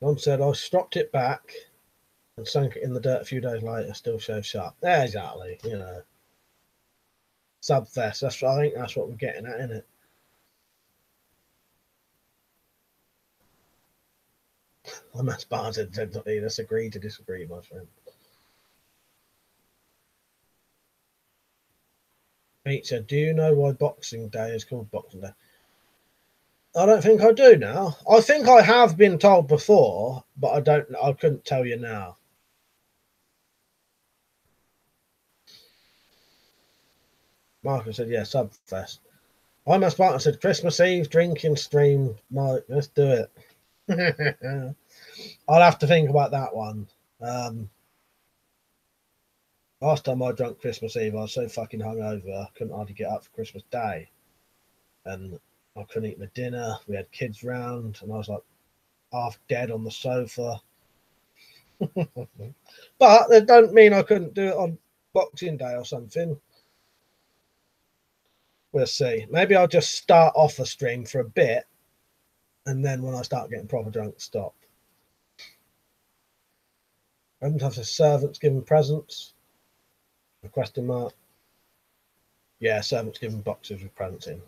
Mom said I stropped it back and sank it in the dirt a few days later, still shows sharp. Yeah, exactly, Subfest, I think that's what we're getting at, isn't it? I'm as bad as let's agree to disagree, my friend. Pete said, do you know why Boxing Day is called Boxing Day? I don't think I do now. I think I have been told before, but I couldn't tell you now. Marcus said, yeah, Subfest. I'm a Spartan said, Christmas Eve drinking stream. Mike, let's do it. I'll have to think about that one. Last time I drank Christmas Eve, I was so fucking hungover, I couldn't hardly get up for Christmas Day. And I couldn't eat my dinner. We had kids round, and I was like half dead on the sofa. But that don't mean I couldn't do it on Boxing Day or something. We'll see. Maybe I'll just start off a stream for a bit, and then when I start getting proper drunk, stop. I haven't had the servants giving presents. A question mark. Yeah, servants giving boxes with presents in.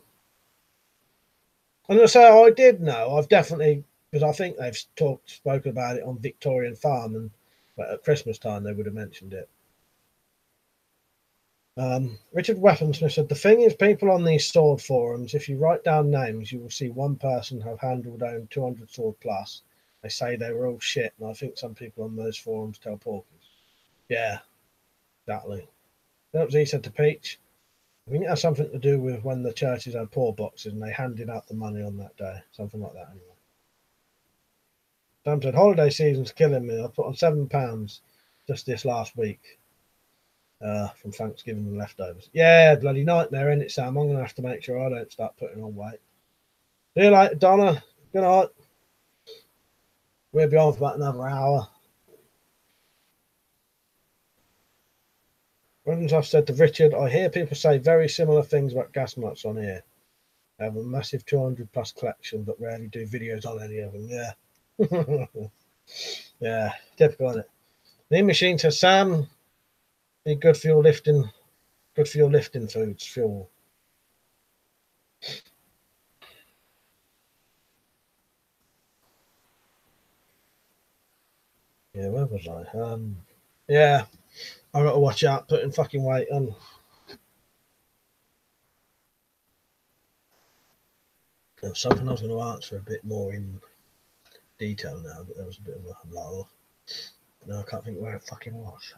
And I say I did know. I've definitely, because I think they've spoken about it on Victorian Farm, and at Christmas time they would have mentioned it. Richard Weaponsmith said, the thing is, people on these sword forums, if you write down names, you will see one person have handled own 200 sword plus. They say they were all shit, and I think some people on those forums tell porkies. Yeah, exactly. That was he said to Peach. I think it has something to do with when the churches had poor boxes and they handed out the money on that day. Something like that, anyway. Sam said, holiday season's killing me. I put on £7 just this last week from Thanksgiving and leftovers. Yeah, bloody nightmare, isn't it, Sam? I'm going to have to make sure I don't start putting on weight. See you later, Donna. Good night. We'll be on for about another hour. As I've said to Richard, I hear people say very similar things about gas nuts on here. I have a massive 200 plus collection, but rarely do videos on any of them. Yeah. Yeah, typical, isn't it? The machine says, Sam, be good for your lifting foods, fuel. Yeah, where was I? Yeah, I got to watch out putting fucking weight on. There was something I was going to answer a bit more in detail now, but there was a bit of a lull. No, I can't think where it fucking was.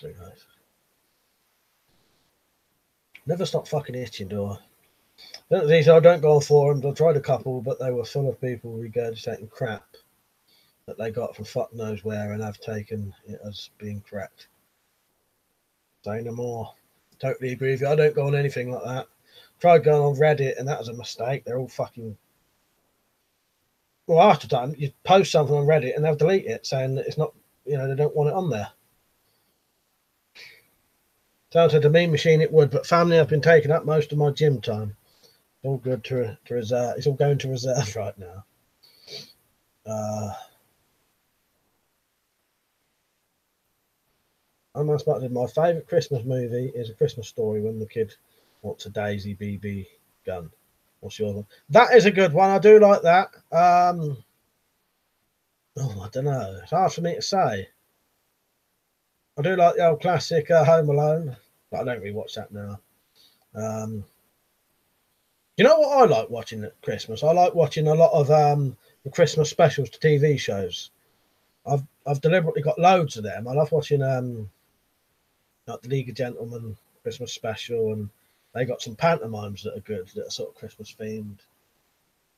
Very nice. Never stop fucking itching, do I? I don't go on forums. I tried a couple, but they were full of people regurgitating crap that they got from fuck knows where and have taken it as being correct. Say no more. Totally agree with you. I don't go on anything like that. Tried going on Reddit, and that was a mistake. They're all fucking. Well, half the time you post something on Reddit and they'll delete it, saying that it's not. You know, they don't want it on there. Sounds like a mean machine it would, but family have been taking up most of my gym time. It's all good to reserve. It's all going to reserve right now. I'm about to. My favourite Christmas movie is A Christmas Story when the kid wants a Daisy BB gun. What's your one? That is a good one. I do like that. Oh, I don't know. It's hard for me to say. I do like the old classic Home Alone, but I don't really watch that now. You know what I like watching at Christmas? I like watching a lot of the Christmas specials to TV shows. I've deliberately got loads of them. I love watching like the League of Gentlemen Christmas special, and they got some pantomimes that are good, that are sort of Christmas themed.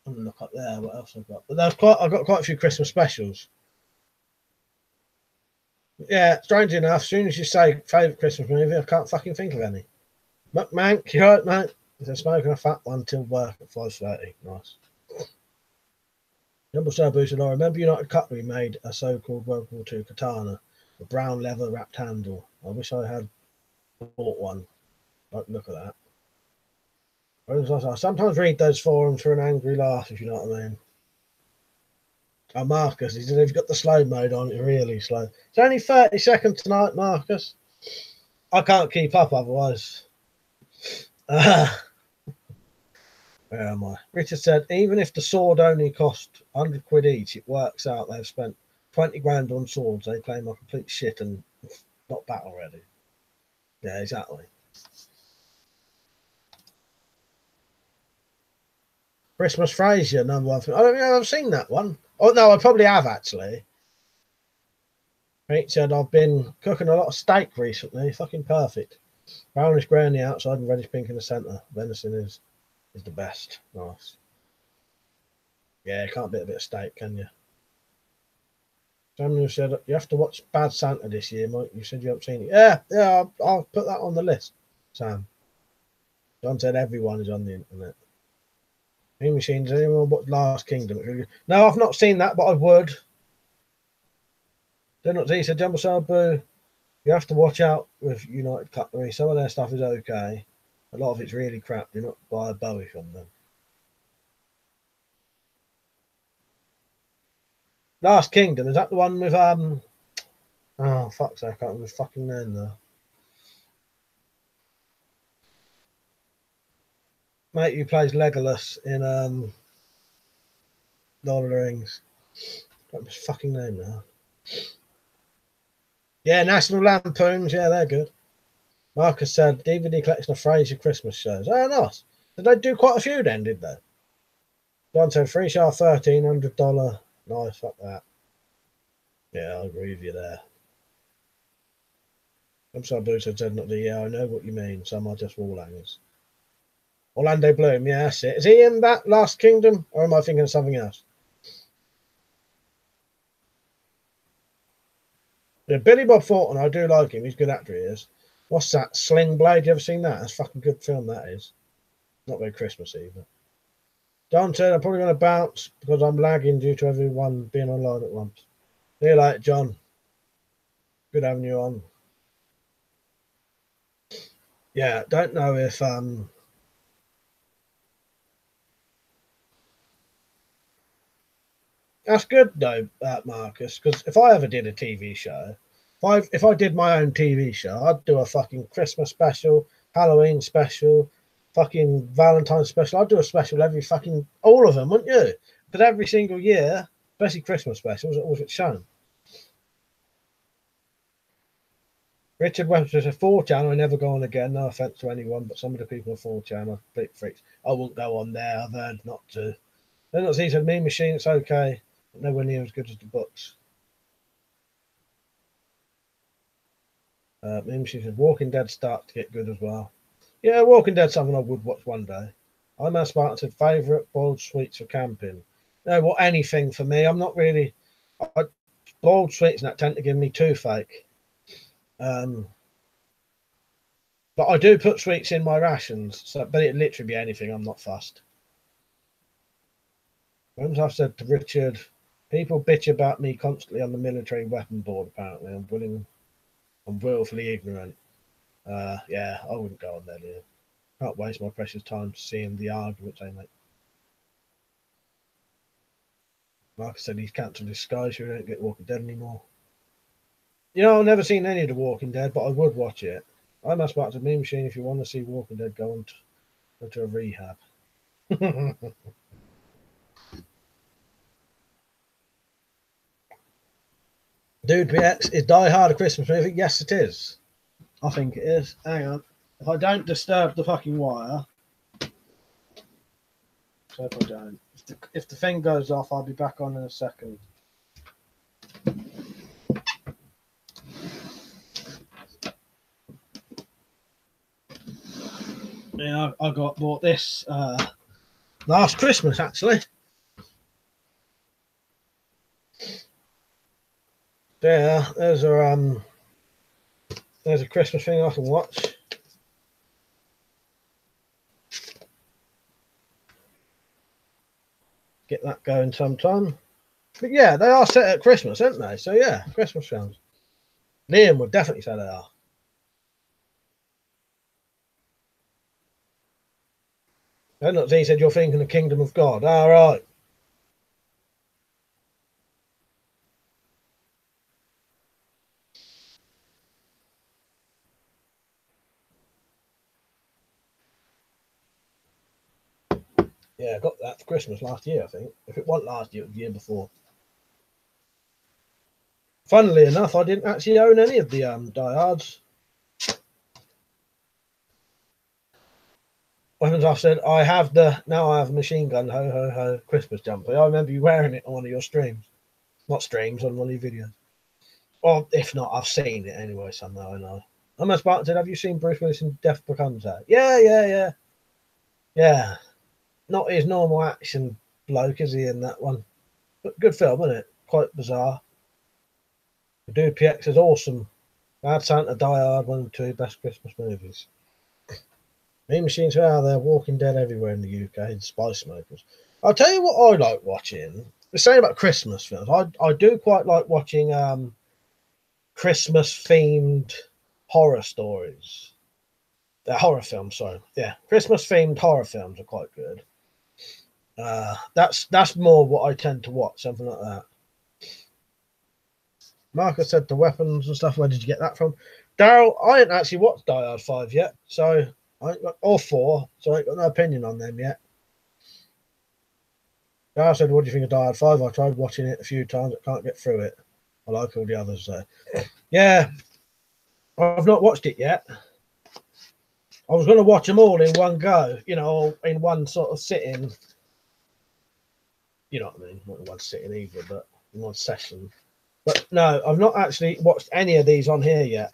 I'm gonna look up there. What else I've got? But I've got quite a few Christmas specials. Yeah, strange enough, as soon as you say favourite Christmas movie, I can't fucking think of any. Mank, you right, mate? They're smoking a fat one till work at 5:30. Nice. Number so boosted. I remember United Cutlery made a so-called World War II katana, a brown leather wrapped handle. I wish I had bought one. Like, look at that. I sometimes read those forums for an angry laugh, if you know what I mean. Oh, Marcus, he said, if you've got the slow mode on, it's really slow. It's only 30 seconds tonight, Marcus. I can't keep up otherwise. Where am I? Richard said, even if the sword only cost 100 quid each, it works out they've spent 20 grand on swords. They claim are complete shit and not battle ready. Yeah, exactly. Christmas Frasier, number one. I don't think I've seen that one. Oh, no, I probably have, actually. Richard said, I've been cooking a lot of steak recently. Fucking perfect. Brownish grey on the outside and reddish pink in the centre. Venison is the best. Nice. Yeah, can't beat a bit of steak, can you? Someone said you have to watch Bad Santa this year, Mike. You said you haven't seen it. Yeah, I'll put that on the list, Sam. John said everyone is on the internet. Mean Machine, does anyone watch Last Kingdom? No, I've not seen that, but I would. They're not. He said, Jumbo Sabu, you have to watch out with United Cutlery. Some of their stuff is okay. A lot of it's really crap. Do not buy a Bowie from them. Last Kingdom, is that the one with oh fuck, I can't remember the fucking name though. Mate who plays Legolas in Lord of the Rings. What was his fucking name now? Yeah, National Lampoons, yeah, they're good. Marcus said DVD collection of Frasier Christmas shows. Oh, nice. Did they do quite a few then, did they? John said free share $1,300. Nice, fuck that. Yeah, I agree with you there. I'm sorry, Blue said not the yeah, I know what you mean. Some are just wall hangers. Orlando Bloom, yeah, that's it. Is he in that Last Kingdom, or am I thinking of something else? Yeah, Billy Bob Thornton, I do like him. He's a good actor, he is. What's that? Sling Blade? You ever seen that? That's a fucking good film, that is. Not very Christmassy, but. John said, I'm probably going to bounce because I'm lagging due to everyone being online at once. See you later, John. Good having you on. Yeah, don't know if that's good though, Marcus, because if I ever did a TV show, if I did my own TV show, I'd do a fucking Christmas special, Halloween special, fucking Valentine's special. I'd do a special every fucking all of them, wouldn't you? Because every single year, especially Christmas specials, it always gets shown. Richard Webster says 4chan, I never go on again. No offense to anyone, but some of the people on 4chan are complete freaks. I won't go on there. I've heard not to. Then not he said Mean Machine, it's okay, but nowhere near as good as the books. Mean Machine said Walking Dead starts to get good as well. Yeah, Walking Dead something I would watch one day. I'm a Spartan said favourite boiled sweets for camping. No, well, anything for me. I'm not really boiled sweets and that tend to give me toothache. But I do put sweets in my rations, so but it'd literally be anything. I'm not fussed. Once I've said to Richard, people bitch about me constantly on the military weapon board. Apparently, I'm willfully ignorant. Yeah, I wouldn't go on there, Liam. Can't waste my precious time seeing the arguments they make. Like I said, he's cancelled his Sky, so we don't get Walking Dead anymore. You know, I've never seen any of the Walking Dead, but I would watch it. I must back to Mean Machine if you want to see Walking Dead go to a rehab. Dude PX, is Die Hard a Christmas movie? Yes, it is. I think it is. Hang on. If I don't disturb the fucking wire. So if I don't. If the thing goes off, I'll be back on in a second. Yeah, I bought this last Christmas, actually. Yeah, there's a Christmas thing I can watch. Get that going sometime. But yeah, they are set at Christmas, aren't they? So yeah, Christmas films. Liam would definitely say they are. He said you're thinking of Kingdom of God. All right. Yeah, I got that for Christmas last year, I think. If it wasn't last year, it was the year before. Funnily enough, I didn't actually own any of the Die Hards. Weapons I've said, I have a machine gun ho ho ho Christmas jumper. I remember you wearing it on one of your streams. Not streams, on one of your videos. Or if not, I've seen it anyway somehow, I know. I'm as Spartan said, have you seen Bruce Willis in Death Becomes Her? Yeah. Yeah. Not his normal action bloke, is he, in that one? But good film, isn't it? Quite bizarre. The Dude PX is awesome. Bad Santa, Die Hard, 1 and 2 best Christmas movies. Mean Machines are there, Walking Dead everywhere in the UK, and Spice Smokers. I'll tell you what I like watching. The same about Christmas films. I do quite like watching Christmas themed horror stories. The horror films, sorry. Yeah, Christmas themed horror films are quite good. That's more what I tend to watch, something like that. Marcus said the weapons and stuff. Where did you get that from? Daryl, I ain't actually watched Die Hard 5 yet, so I ain't got, or 4, so I ain't got no opinion on them yet. Daryl said, what do you think of Die Hard 5? I tried watching it a few times, I can't get through it. I like all the others though. Yeah, I've not watched it yet. I was going to watch them all in one go, you know, in one sort of sitting. You know what I mean? Not in one sitting either, but in one session. But no, I've not actually watched any of these on here yet.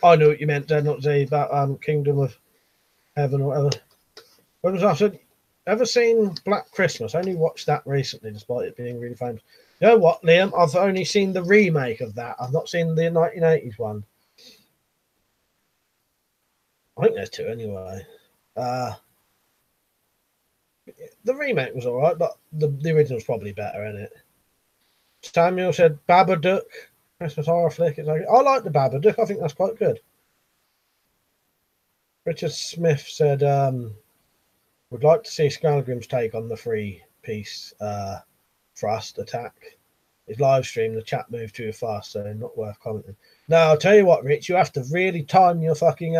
I knew what you meant, Dad, not Z, about Kingdom of Heaven or whatever. What was I said? Ever seen Black Christmas? I only watched that recently, despite it being really famous. You know what, Liam? I've only seen the remake of that. I've not seen the 1980s one. I think there's 2 anyway. The remake was all right, but the original's probably better, isn't it? Samuel said Babadook, Christmas horror flick. It's like, I like the Babadook. I think that's quite good. Richard Smith said would like to see Skalgrim's take on the 3-piece thrust attack. His live stream, the chat moved too fast, so not worth commenting. No, I'll tell you what, Rich, you have to really time your fucking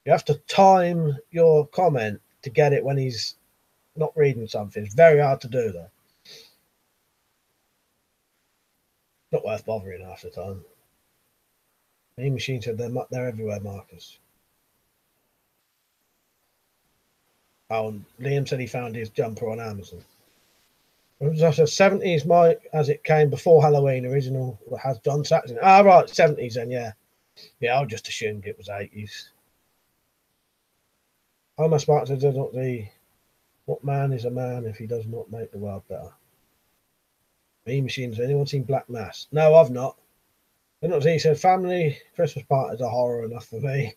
you have to time your comment to get it when he's not reading something. It's very hard to do, though. Not worth bothering half the time. Mean Machine said they're everywhere, Marcus. Oh, and Liam said he found his jumper on Amazon. It was also 70s Mike as it came before Halloween. Original has John Saxon. Ah, right, 70s then, yeah. Yeah, I just assumed it was 80s. Homer Spartan does not see what man is a man if he does not make the world better. Mean Machines. Anyone seen Black Mass? No, I've not. He said, family Christmas parties are horror enough for me.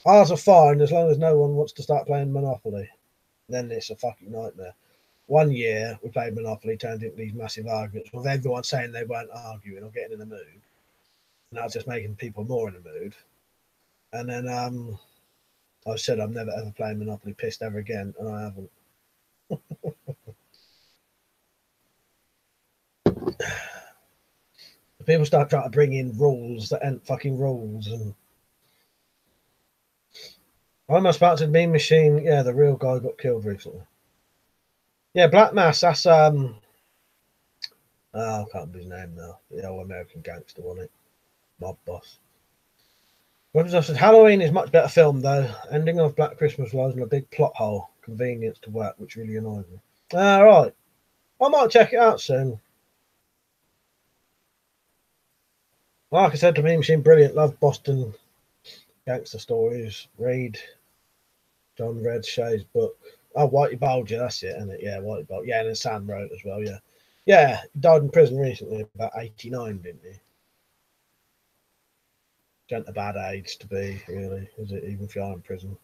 Ours are fine as long as no one wants to start playing Monopoly. Then it's a fucking nightmare. One year we played Monopoly, turned into these massive arguments with everyone saying they weren't arguing or getting in the mood. And I was just making people more in the mood. And then I said I'm never ever playing Monopoly pissed ever again, and I haven't. People start trying to bring in rules that ain't fucking rules, and I'm about to Mean Machine. Yeah, the real guy got killed recently. Yeah, Black Mass. That's I can't remember his name now. The old American gangster, wasn't it? Mob boss. I said Halloween is much better film though. Ending of Black Christmas lies in a big plot hole. Convenience to work, which really annoyed me. Right. I might check it out soon. Like I said, to Mean Machine, brilliant. Love Boston gangster stories. Read John Red Shea's book. Oh, Whitey Bulger, that's it, isn't it? Yeah, Whitey Bulger. Yeah, and then Sam wrote as well, yeah. Yeah, he died in prison recently, about 89, didn't he? Isn't a bad age to be, really, is it, even if you're in prison?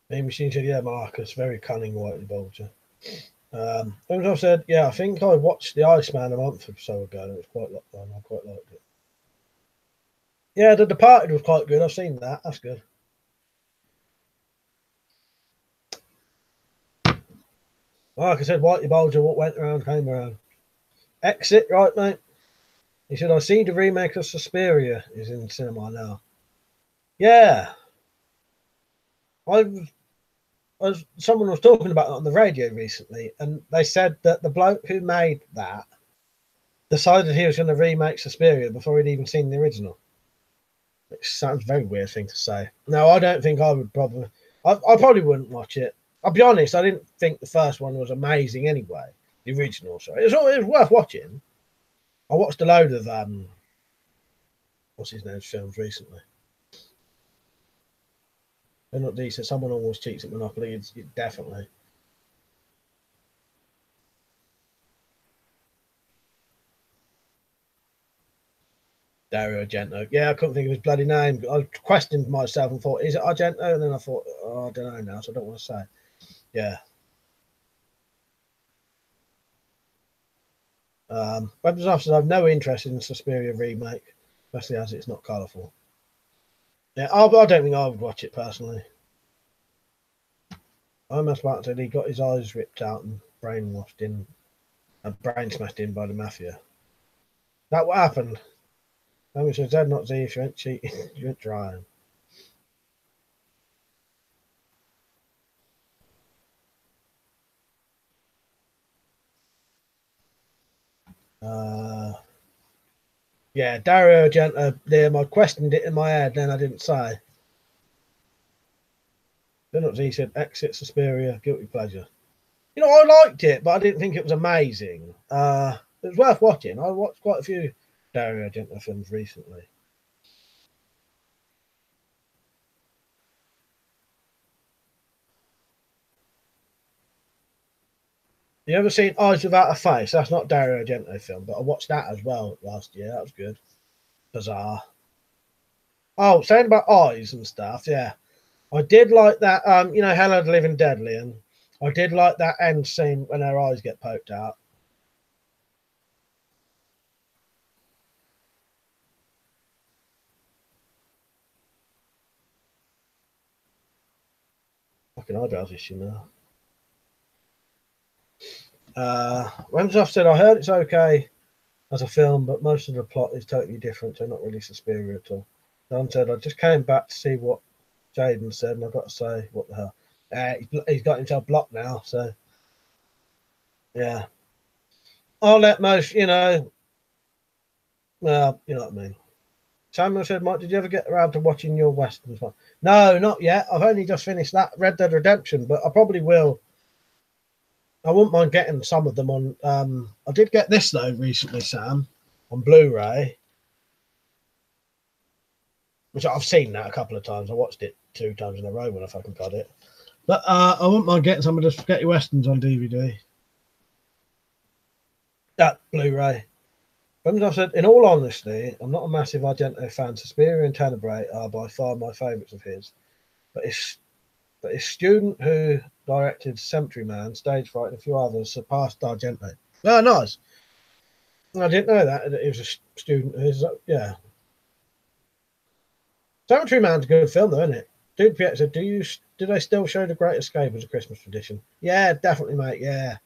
Mean Machine said, yeah, Marcus, very cunning Whitey Bulger. I said, yeah, I think I watched The Iceman a month or so ago. It was quite a lot of fun. I quite liked it. Yeah, The Departed was quite good. I've seen that. That's good. Like I said, Whitey Bulger, what went around came around. Exit, right, mate? He said, I see the remake of Suspiria is in cinema now. Yeah. Someone was talking about it on the radio recently, and they said that the bloke who made that decided he was going to remake Suspiria before he'd even seen the original. Which sounds a very weird thing to say. No, I don't think I would probably. I probably wouldn't watch it. I'll be honest, I didn't think the first one was amazing anyway. The original, sorry. It was worth watching. I watched a load of what's his name's films recently. They're not decent. Someone always cheats at Monopoly. It's definitely. Dario Argento. Yeah, I couldn't think of his bloody name. I questioned myself and thought, is it Argento? And then I thought, oh, I don't know now, so I don't want to say. Yeah. Weapons Officers, I've no interest in the Suspiria remake, especially as it's not colourful. Yeah, I don't think I would watch it personally. I must about said he got his eyes ripped out and brainwashed in, and brain smashed in by the mafia. That what happened? I said, Z not Z if you ain't cheating, you ain't trying. Yeah, Dario Argento there. I questioned it in my head, then I didn't say. Then not Z said exit Suspiria, guilty pleasure. You know, I liked it, but I didn't think it was amazing. It was worth watching. I watched quite a few Dario Argento films recently. You ever seen Eyes Without a Face? That's not Dario Argento film, but I watched that as well last year. That was good. Bizarre. Oh, saying about eyes and stuff, yeah. I did like that, you know, Hello the Living Deadly, and I did like that end scene when her eyes get poked out. Fucking eyebrows issue now. Remzoff said, I heard it's okay as a film, but most of the plot is totally different, so not really Suspiria at all. Don said, I just came back to see what Jaden said, and I've got to say, what the hell. He's got himself blocked now, so yeah. I'll let most, you know, well, you know what I mean. Samuel said, Mike, did you ever get around to watching your Westerns? No, not yet. I've only just finished that Red Dead Redemption, but I probably will. I wouldn't mind getting some of them on. I did get this though recently, Sam, on Blu-ray, which I've seen that a couple of times. I watched it 2 times in a row when I fucking got it. But I wouldn't mind getting some of the spaghetti westerns on DVD. That Blu-ray. As I've said, in all honesty, I'm not a massive Argento fan. Suspiria and Tenebrae are by far my favourites of his. But his student who directed Cemetery Man, Stage Fright, and a few others surpassed Argento. Oh, nice. I didn't know that. It was a student who's, yeah. Cemetery Man's a good film, though, isn't it? Dude Piet said, do they still show The Great Escape as a Christmas tradition? Yeah, definitely, mate, yeah.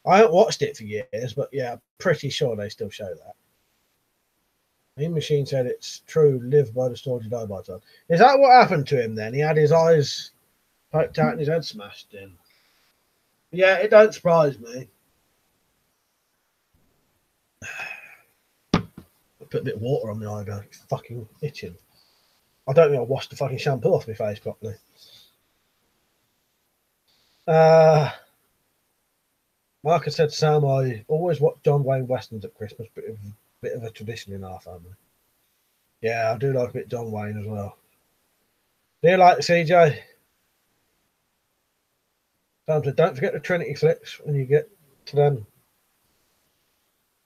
I haven't watched it for years, but yeah, I'm pretty sure they still show that. Mean Machine said it's true, live by the sword, you die by the sword. Is that what happened to him then? He had his eyes poked out and his head smashed in. Yeah, it don't surprise me. I put a bit of water on my eye, though. It's fucking itching. I don't think I washed the fucking shampoo off my face properly. Marcus said, Sam, I always watch John Wayne westerns at Christmas, but it's a bit of a tradition in our family. Yeah, I do like a bit of John Wayne as well. Do you like the CJ? Sam said, don't forget the Trinity flicks when you get to them.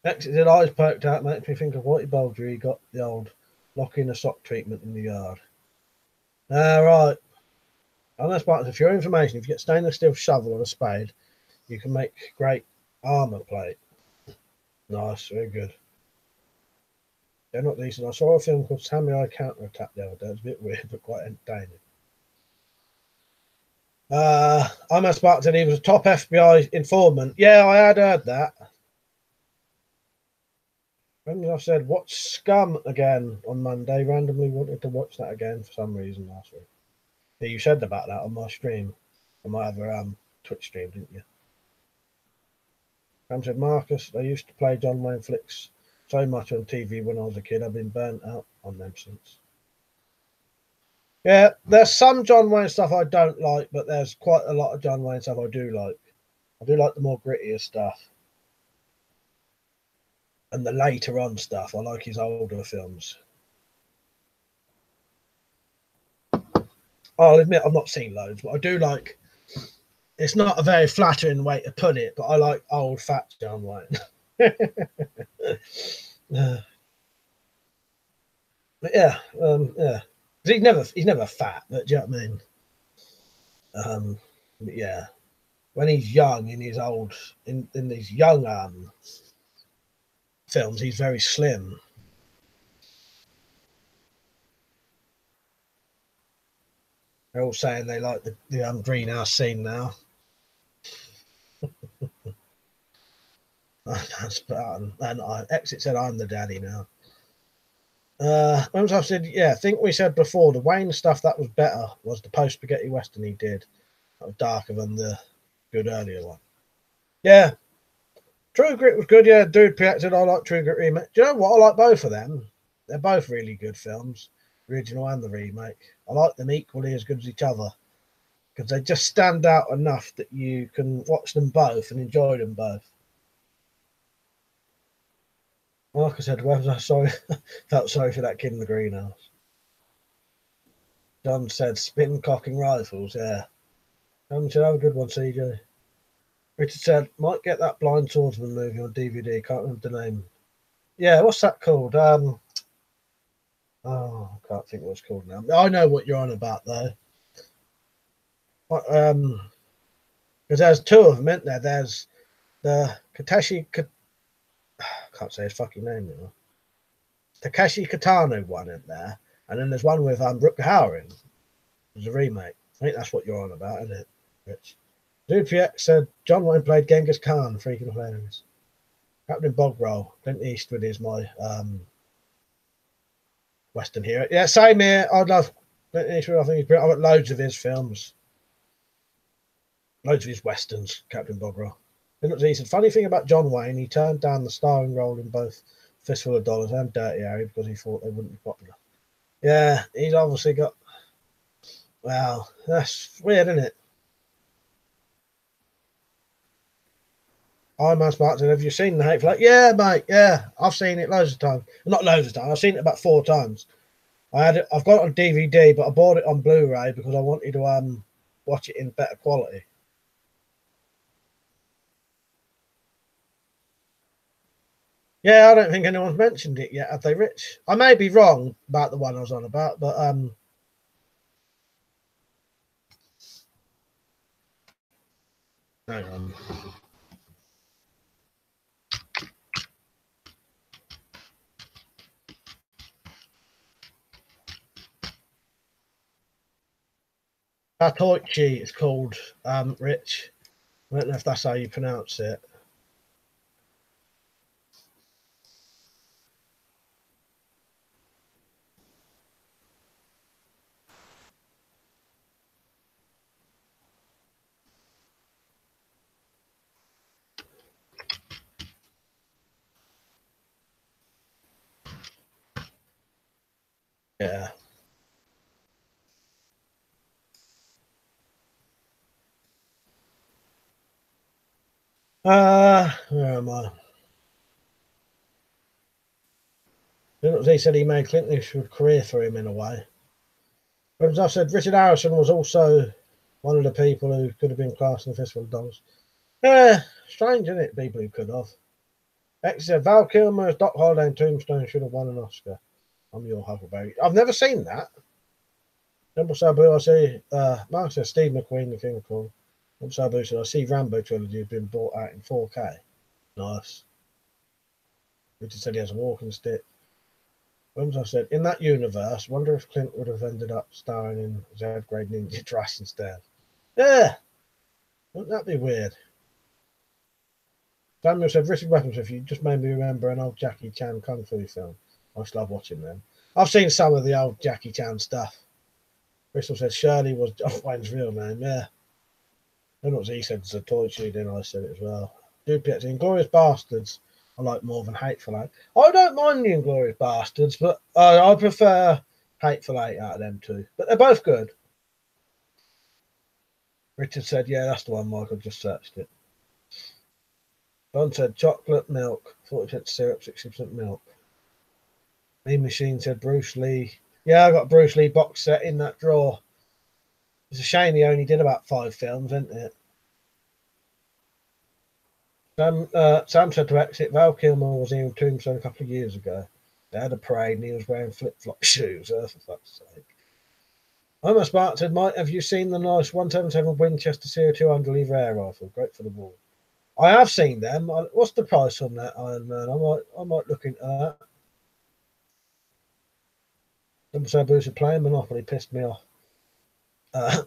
Exit his eyes poked out, makes me think of Whitey Bulger. He got the old lock in a sock treatment in the yard. Right. On that part, for your information, if you get stainless steel shovel or a spade, you can make great armor plate. Nice, very good. They're not decent. I saw a film called Samurai Counterattack the other day. It's a bit weird, but quite entertaining. I'm Spark said he was a top FBI informant. Yeah, I had heard that. When I said, watch Scum again on Monday, randomly wanted to watch that again for some reason last week. Yeah, you said about that on my stream, on my other Twitch stream, didn't you? Sam said, Marcus, I used to play John Wayne flicks so much on TV when I was a kid. I've been burnt out on them since. Yeah, there's some John Wayne stuff I don't like, but there's quite a lot of John Wayne stuff I do like. I do like the more grittier stuff. And the later on stuff, I like his older films. I'll admit I've not seen loads, but I do like. It's not a very flattering way to put it, but I like old fat John Wayne. But yeah, yeah. He's never fat, but do you know what I mean? But yeah, when he's young in his old in these young films, he's very slim. They're all saying they like the greenhouse scene now. And Exit said, I'm the daddy now. I've said, yeah, I think we said before, the Wayne stuff that was better was the post-spaghetti western he did. That was darker than the good earlier one. Yeah. True Grit was good, yeah. Dude Piet said, I like True Grit remake. Do you know what? I like both of them. They're both really good films, the original and the remake. I like them equally as good as each other because they just stand out enough that you can watch them both and enjoy them both. Like I said, felt sorry for that kid in the greenhouse. John said, spin cocking rifles, yeah. John said, have a good one, CJ. Richard said, might get that Blind Swordsman movie on DVD. Can't remember the name. Yeah, what's that called? I can't think what it's called now. I know what you're on about, though. Because there's 2 of them, isn't there? There's the I can't say his fucking name now. Takeshi Kitano one in there, and then there's one with Rutger Hauer in. There's a remake. I think that's what you're on about, isn't it, Rich? Dude Piet said John Wayne played Genghis Khan, freaking hilarious. Captain Bogrel, Clint Eastwood is my Western hero. Yeah, same here. I love Clint Eastwood. I think he's brilliant. I've got loads of his films, loads of his westerns. Captain Bogrel. He said, funny thing about John Wayne, he turned down the starring role in both Fistful of Dollars and Dirty Harry because he thought they wouldn't be popular. Yeah, he's obviously got. Wow, that's weird, isn't it? I'm asked Martin, have you seen The Hateful Eight? Yeah, mate, yeah. I've seen it loads of times. Not loads of times. I've seen it about 4 times. I've got it on DVD, but I bought it on Blu-ray because I wanted to watch it in better quality. Yeah, I don't think anyone's mentioned it yet, have they, Rich? I may be wrong about the one I was on about, but hang on. 𝐿𝐻𝐻 it's called, Rich. I don't know if that's how you pronounce it. Yeah. Where am I? They said he made Clint Eastwood's career for him in a way. But as I said, Richard Harrison was also one of the people who could have been classed in the Fistful of Dollars. Yeah, strange, isn't it? People who could have. X said Val Kilmer's Doc Holliday and Tombstone should have won an Oscar. I'm your Huckleberry. I've never seen that. Number Sabu, I see. Mark says Steve McQueen, the King of Cool. Number Sabu said I see Rambo trilogy has been brought out in 4K. Nice. Richard said he has a walking stick. I said, in that universe, wonder if Clint would have ended up starring in Z Grade Ninja Trash instead. Yeah, wouldn't that be weird? Samuel said, Richard Weapons, if you just made me remember an old Jackie Chan Kung Fu film. I just love watching them. I've seen some of the old Jackie Chan stuff. Bristol said, Shirley was John Wayne's real name, yeah. I don't know what he said, it's a toy sheet, and I said it as well. Dupiet, Inglorious Bastards. I like more than Hateful Eight. I don't mind the Inglorious Bastards, but I prefer Hateful Eight out of them two. But they're both good. Richard said, yeah, that's the one, Michael just searched it. Don said, chocolate milk, 40% syrup, 60% milk. Mean Machine said, Bruce Lee. Yeah, I got Bruce Lee box set in that drawer. It's a shame he only did about 5 films, isn't it? Sam said to exit, Val Kilmer was in Tombstone a couple of years ago. They had a parade and he was wearing flip-flop shoes. For fuck's sake. I'm smart said, Mike, have you seen the nice 177 Winchester Series 200 lever air rifle? Great for the wall. I have seen them. What's the price on that, Iron Man? I might look into that. Number so Bruce playing Monopoly pissed me off.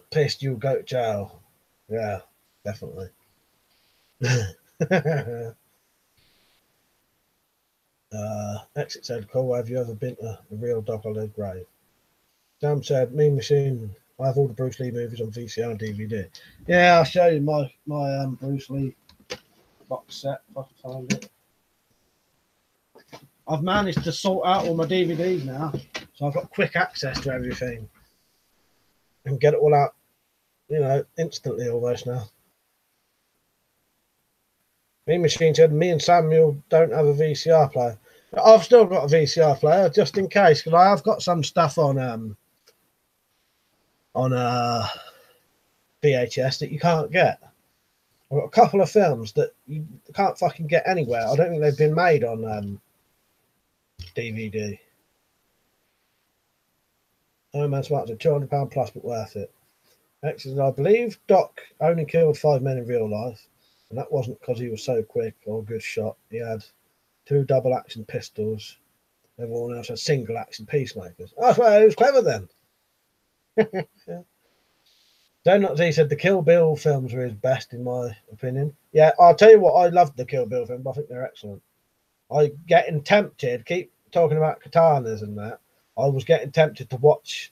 Pissed you go to jail. Yeah, definitely. Exit said, Cole, have you ever been to the real Dog-O-Leg grave? Sam said, Mean Machine, I have all the Bruce Lee movies on VCR and DVD. Yeah, I'll show you my Bruce Lee box set if I can find it. I've managed to sort out all my DVDs now, so I've got quick access to everything and get it all out, instantly almost now. Mean Machine said, me and Samuel don't have a VCR player. I've still got a VCR player just in case, because I have got some stuff on VHS that you can't get. I've got a couple of films that you can't fucking get anywhere. I don't think they've been made on DVD. Iron Man Smart said £200 plus, but worth it. Excellent. I believe Doc only killed 5 men in real life, and that wasn't because he was so quick or a good shot. He had 2 double action pistols. Everyone else had single action peacemakers. That's why he was clever then. Donut Z said the Kill Bill films were his best, in my opinion. Yeah, I'll tell you what, I loved the Kill Bill films. I think they're excellent. I getting tempted, keep talking about katanas and that. I was getting tempted to watch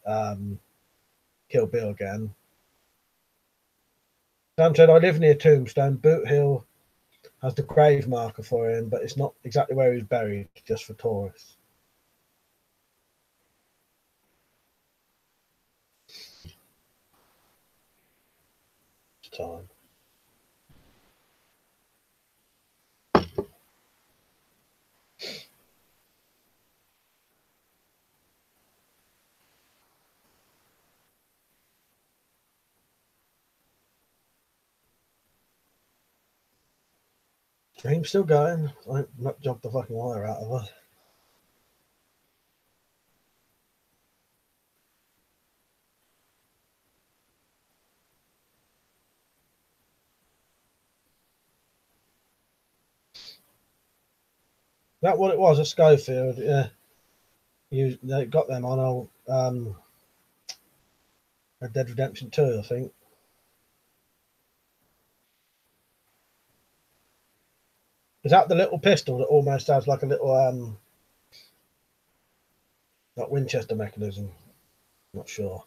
Kill Bill again. Sam said, I live near Tombstone. Boot Hill has the grave marker for him, but it's not exactly where he's buried, just for tourists. Time. Stream's still going. I've not jogged the fucking wire out of her. That what it was at Schofield, yeah. They got them on old Red Dead Redemption 2, I think. Is that the little pistol that almost has like a little not Winchester mechanism? Not sure.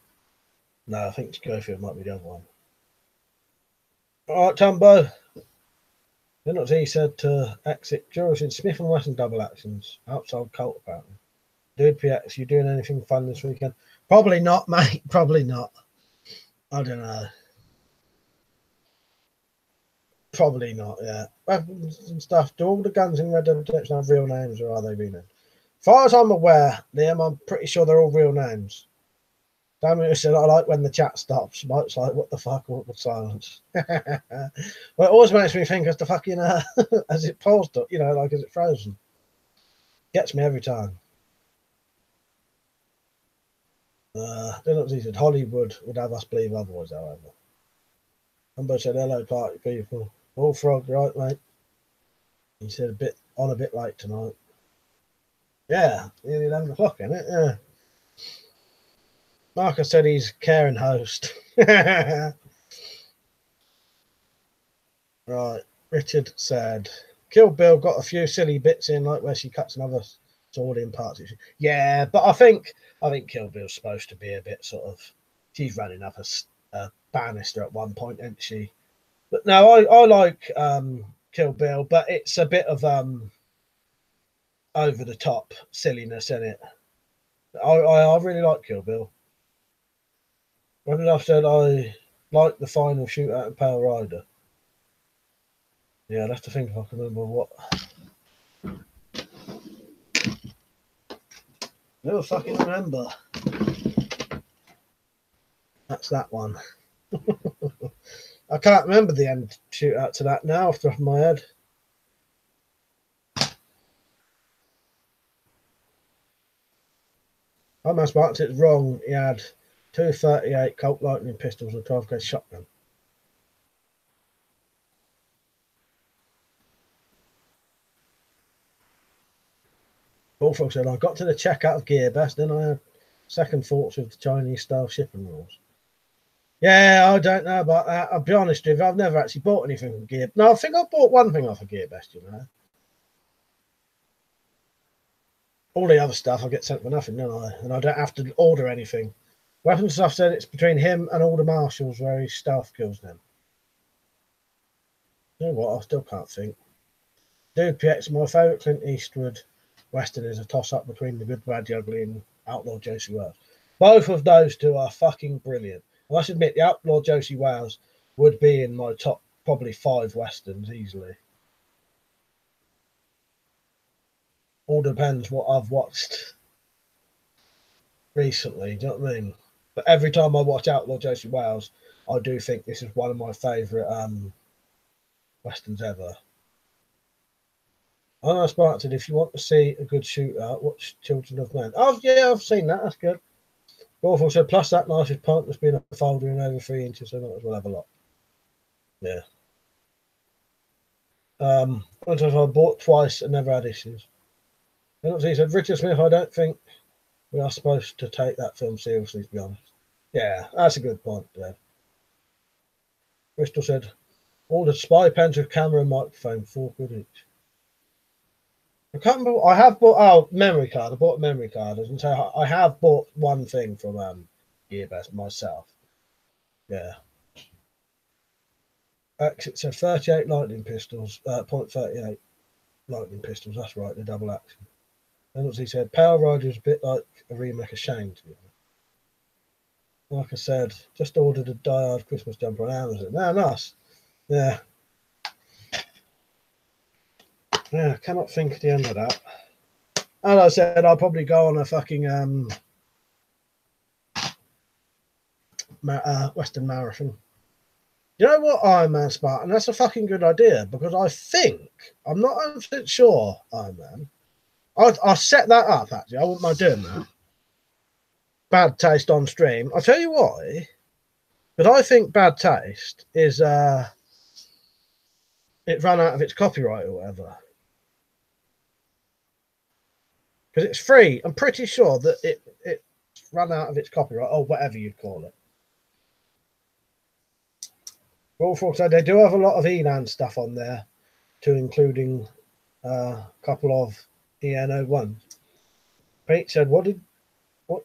No, I think Schofield might be the other one. All right, Tumbo. Then what he said to exit Jules in Smith & Wesson double actions outside Colt apparently. Dude PX, you doing anything fun this weekend? Probably not, mate. Probably not. I don't know. Probably not, yeah. Weapons and stuff. Do all the guns in Red Dead Redemption have real names or are they renamed? As far as I'm aware, Liam, I'm pretty sure they're all real names. Damn it, said I like when the chat stops. Mike's like, what the fuck, awkward silence. Well, it always makes me think as the fucking, as it paused up, like as it frozen. Gets me every time. Don't know what he said. Hollywood would have us believe otherwise, however. Humbo said, hello, party people. All frog, right, mate? He said a bit late tonight. Yeah, nearly 11 o'clock, isn't it? Yeah. Marcus said he's caring host. Right. Richard said, Kill Bill got a few silly bits in, like where she cuts another sword in parts. Yeah, but I think Kill Bill's supposed to be a bit sort of. She's running up a banister at one point, isn't she? But no, I like Kill Bill, but it's a bit of over the top silliness in it. I really like Kill Bill. When did I said I like the final shootout in Pale Rider? Yeah, I'd have to think if I can remember what. Never fucking remember. That's that one. I can't remember the end shootout to that now off the top of my head. I must marked it wrong. He had 238 Colt Lightning pistols and a 12 gauge shotgun. Bullfrog said, I got to the checkout of GearBest, then I had second thoughts of the Chinese style shipping rules. Yeah, I don't know about that. I'll be honest with you, I've never actually bought anything from GearBest. No, I think I bought one thing off of GearBest, All the other stuff I get sent for nothing, don't I? And I don't have to order anything. Weapons stuff said it's between him and all the marshals where he stealth kills them. You know what? I still can't think. Dude PX, my favourite Clint Eastwood Western is a toss-up between The Good, Bad, the Ugly and Outlaw Josie Wales. Both of those two are fucking brilliant. I must admit, the Outlaw Josie Wales would be in my top probably 5 Westerns easily. All depends what I've watched recently, do you know what I mean? But every time I watch Outlaw Josie Wales, I do think this is one of my favourite Westerns ever. I know Spartan, if you want to see a good shootout, watch Children of Men. Oh, yeah, I've seen that. That's good. Awful said, plus that knife is pointless being a folder in over 3 inches, so might as well have a lot. Yeah. I bought twice and never had issues. And he said, Richard Smith, I don't think we are supposed to take that film seriously, to be honest. Yeah, that's a good point, Dave. Bristol said, all the spy pens with camera and microphone, 4 quid each. I can't remember. I have bought memory card. I bought a memory card. And so I have bought one thing from GearBest myself. Yeah. It said 38 lightning pistols, .38 lightning pistols. That's right, the double action. And as he said, Power Rider is a bit like a remake of Shane, to be honest. Like I said, just ordered a Die Hard Christmas jumper on Amazon. No, nice. Yeah. Yeah, I cannot think of the end of that. As I said, I'll probably go on a fucking Western marathon. You know what, Iron Man Spartan? That's a fucking good idea because I think I'm not 100% sure, Iron Man. I'll set that up actually. I wouldn't mind doing that. Bad Taste on stream. I'll tell you why. Because I think Bad Taste is it ran out of its copyright or whatever. Because it's free. I'm pretty sure that it ran out of its copyright or whatever you'd call it. Wolfrock said they do have a lot of Elan stuff on there, to including a couple of EN01. Pete said, what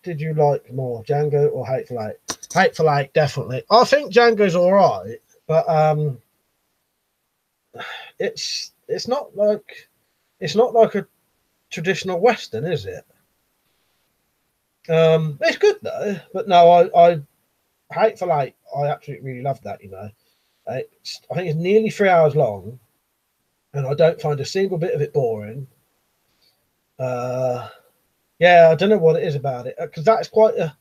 did you like more, Django or Hateful Eight? Hateful Eight, definitely. I think Django's all right, but it's not like a traditional Western, is it? It's good though, but no, I Hateful Eight. I absolutely really love that. You know, I think it's nearly 3 hours long, and I don't find a single bit of it boring. Yeah, I don't know what it is about it because that's quite the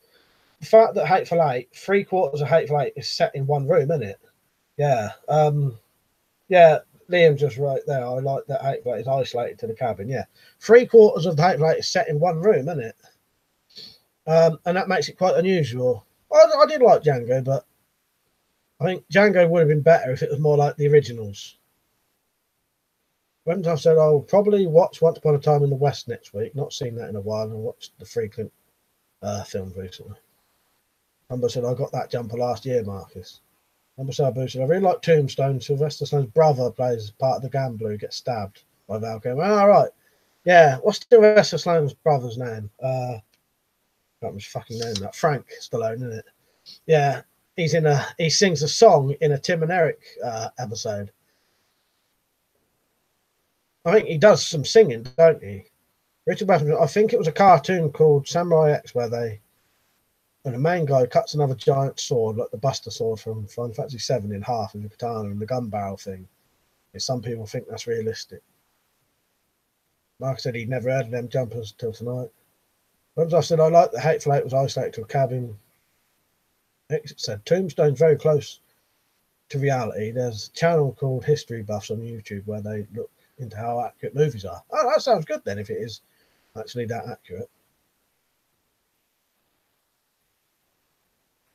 fact that Hateful Eight, 3/4 of Hateful Eight is set in one room, isn't it? Yeah. Yeah. Liam's just right there. I like that Hateful Eight is isolated to the cabin. Yeah, 3/4 of the Hateful Eight is set in one room, isn't it? And that makes it quite unusual. I did like Django, but I think Django would have been better if it was more like the originals. When I said I'll probably watch Once Upon a Time in the West next week. Not seen that in a while, and watched the Frequent films recently. Number said I got that jumper last year, Marcus. Number said I really like Tombstone. Sylvester Stallone's brother plays part of the gambler who gets stabbed by Val Kilmer. All right, yeah. What's Sylvester Stallone's brother's name? That was fucking name. That Frank Stallone, isn't it? Yeah, he sings a song in a Tim and Eric episode. I think he does some singing, don't he? Richard Buffett, I think it was a cartoon called Samurai X where the main guy cuts another giant sword, like the Buster sword from Final Fantasy VII, in half with a katana and the gun barrel thing. Some people think that's realistic. Mark said he'd never heard of them jumpers till tonight. Once I said I like the Hateful Eight was isolated to a cabin. Exit said Tombstone's very close to reality. There's a channel called History Buffs on YouTube where they look into how accurate movies are. Oh, that sounds good then if it is actually that accurate.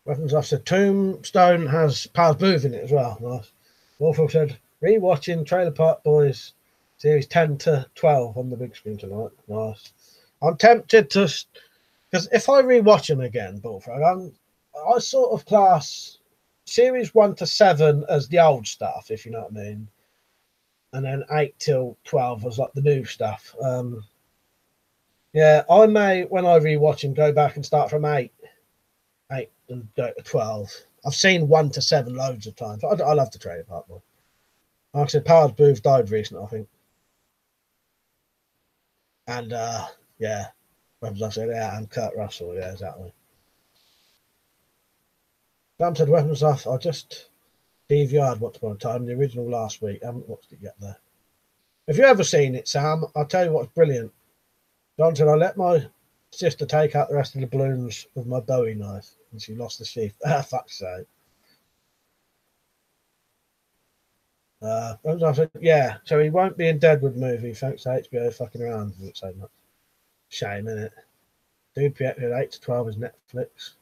Weapons Off said Tombstone has Powers Booth in it as well. Nice. Wolfrock said rewatching Trailer Park Boys series 10 to 12 on the big screen tonight. Nice. I'm tempted to, because if I rewatch them again, Bullfrog, I sort of class series 1 to 7 as the old stuff, if you know what I mean, and then 8 till 12 as like the new stuff. Yeah, I may, when I rewatch them, go back and start from 8 and go to 12. I've seen 1 to 7 loads of times. I love the Trailer Park Boy. Like I said, Powers Booth died recently, I think. And yeah, Weapons Off said, yeah, and Kurt Russell, yeah, exactly. Sam said Weapons Off, I just DVR'd Once Upon a Time, the original last week. I haven't watched it yet though. If you ever seen it, Sam, I'll tell you what's brilliant. John said, I let my sister take out the rest of the balloons with my Bowie knife and she lost the sheath. Fuck's sake. Said, yeah, so he won't be in Deadwood movie thanks to HBO fucking around with it so much. Shame, innit? Dude, PX 8 to 12 is Netflix.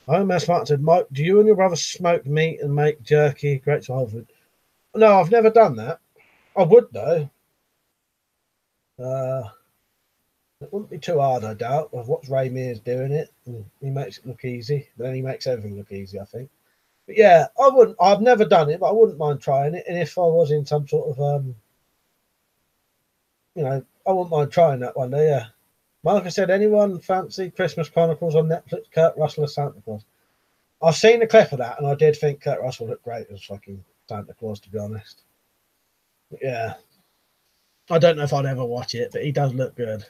Iron Man Smart said, Mike, do you and your brother smoke meat and make jerky? Great to Hollywood. No, I've never done that. I would though. It wouldn't be too hard, I doubt. I've watched Ray Mears doing it, and he makes it look easy. But then he makes everything look easy, I think. But yeah, I've never done it, but I wouldn't mind trying it. And if I was in some sort of you know, I wouldn't mind trying that one day, yeah. Mark said, anyone fancy Christmas Chronicles on Netflix? Kurt Russell as Santa Claus. I've seen a clip of that, and I did think Kurt Russell looked great as fucking Santa Claus, to be honest. But yeah. I don't know if I'd ever watch it, but he does look good.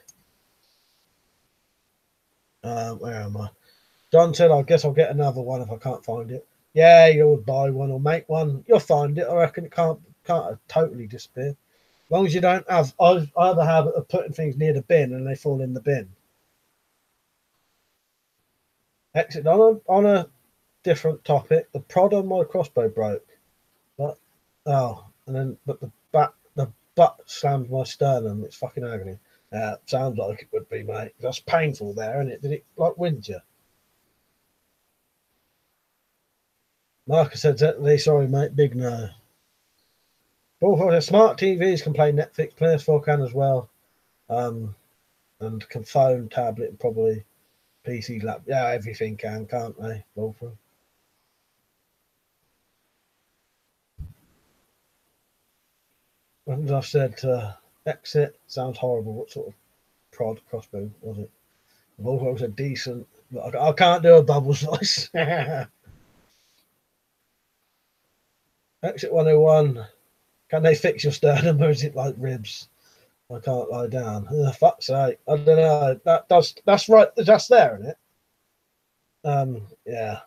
Where am I? John said, I guess I'll get another one if I can't find it. Yeah, you'll buy one or make one. You'll find it. I reckon it can't totally disappear. As long as you don't have, I have a habit of putting things near the bin and they fall in the bin. Exit on a different topic. The prod on my crossbow broke. But the butt slammed my sternum. It's fucking agony. Sounds like it would be, mate. That's painful there, isn't it? Did it like wind you? Marcus said, definitely sorry, mate. Big no. Both smart TVs can play Netflix. PS4 can as well. And can phone, tablet, and probably PC, laptop. Yeah, everything can, can't they? Both of them. And I've said exit sounds horrible. What sort of prod crossbow was it? Volvo was a decent. I can't do a Bubbles voice. Exit 101. Can they fix your sternum or is it like ribs? I can't lie down. Fuck's sake. I don't know. That's right. That's there, isn't it? Yeah. I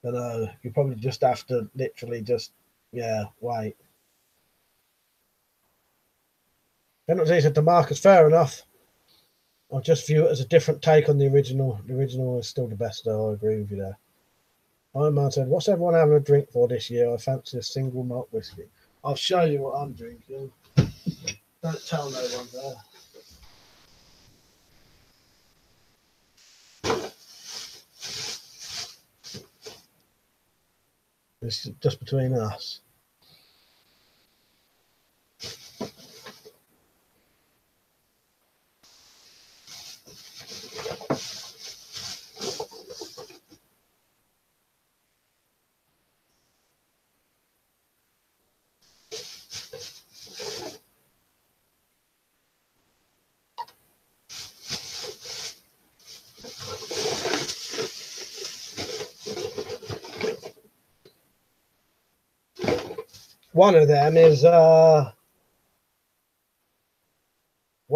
don't know. You probably just have to literally just wait. Penalty said to Marcus, fair enough. I'll just view it as a different take on the original. The original is still the best, though. I agree with you there. Iron Man said, what's everyone having a drink for this year? I fancy a single malt whiskey. I'll show you what I'm drinking. Don't tell no one there. It's just between us. One of them is one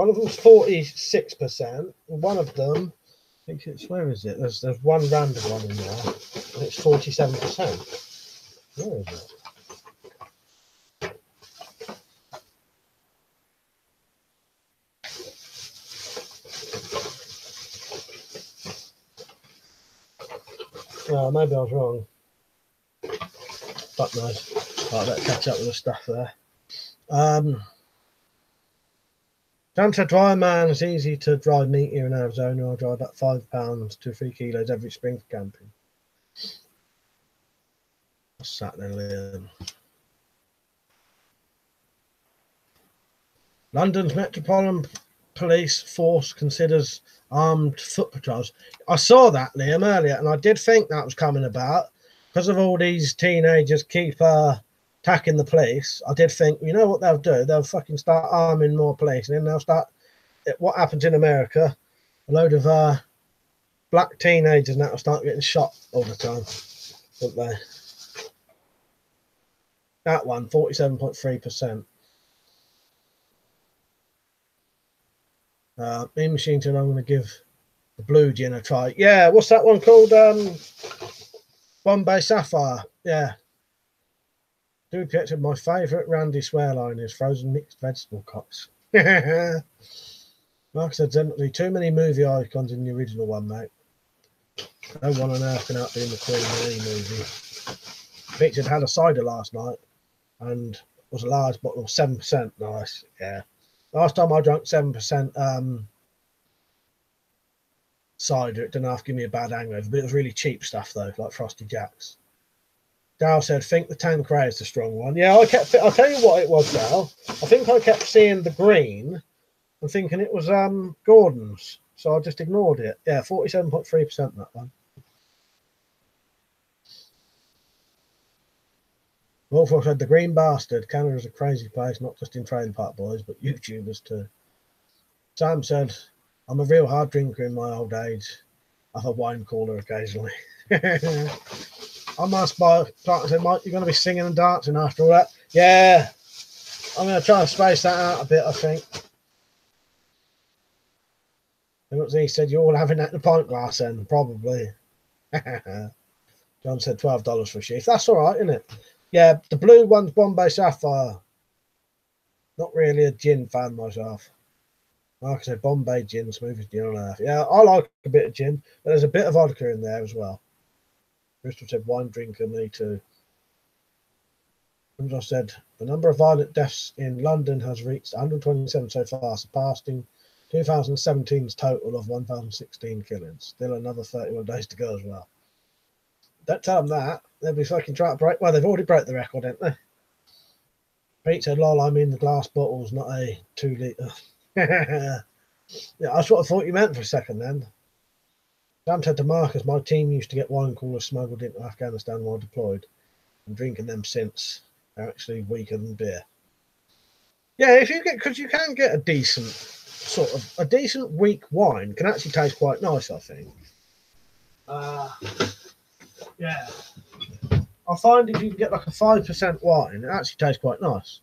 of them's 46%. One of them, I think it's, where is it? There's one random one in there, and it's 47%. Where is it? Oh, maybe I was wrong. Fuck knows. I better catch up with the stuff there. Dan said, dry man, it's easy to dry meat here in Arizona. I dry about 5 pounds to 3 kilos every spring for camping. What's that then, Liam? London's Metropolitan Police Force considers armed foot patrols. I saw that, Liam, earlier, and I did think that was coming about because of all these teenagers keep attacking the police. I did think, you know what they'll do? They'll fucking start arming more police, and then they'll start. What happens in America? A load of black teenagers now will start getting shot all the time, don't they? That one, 47.3%. Mean Machine said, I'm going to give the blue gin a try. Yeah, what's that one called? Bombay Sapphire. Yeah. Dude said, my favourite Randy swearline is frozen mixed vegetable cocks. Mark said, definitely too many movie icons in the original one, mate. No one on earth can outdo the Queen Marie movie. Victor had a cider last night and was a large bottle of 7%. Nice, yeah. Last time I drank 7% cider, it didn't have to give me a bad hangover, but it was really cheap stuff though, like Frosty Jacks. Dal said, think the Tanqueray is the strong one. Yeah, I'll tell you what it was, Dal. I think I kept seeing the green and thinking it was Gordon's, so I just ignored it. Yeah, 47.3% that one. Wolfrock said, the Green Bastard. Canada's a crazy place, not just in trailer park boys, but YouTubers too. Sam said, I'm a real hard drinker in my old age. I have a wine cooler occasionally. I must buy. I said, Mike, you're going to be singing and dancing after all that. Yeah, I'm going to try and space that out a bit, I think. And what he said, you're all having that in a pint glass then, probably. John said $12 for a sheaf. That's all right, isn't it? Yeah, the blue one's Bombay Sapphire. Not really a gin fan myself. Like I said, Bombay gin, smoothest gin on earth. Yeah, I like a bit of gin, but there's a bit of vodka in there as well. Bristol said, wine drinker, me too. And I said, the number of violent deaths in London has reached 127 so far, surpassing 2017's total of 1,016 killings. Still another 31 days to go as well. Don't tell them that. They'll be fucking trying to break. Well, they've already broke the record, haven't they? Pete said, lol, I mean the glass bottles, not a 2 litre. Yeah, that's what I thought you meant for a second then. Sam said to Marcus, my team used to get wine coolers smuggled into Afghanistan while deployed, and drinking them since. They're actually weaker than beer. Yeah, if you get, because you can get a decent weak wine can actually taste quite nice, I think. Yeah. I find if you get like a 5% wine, it actually tastes quite nice.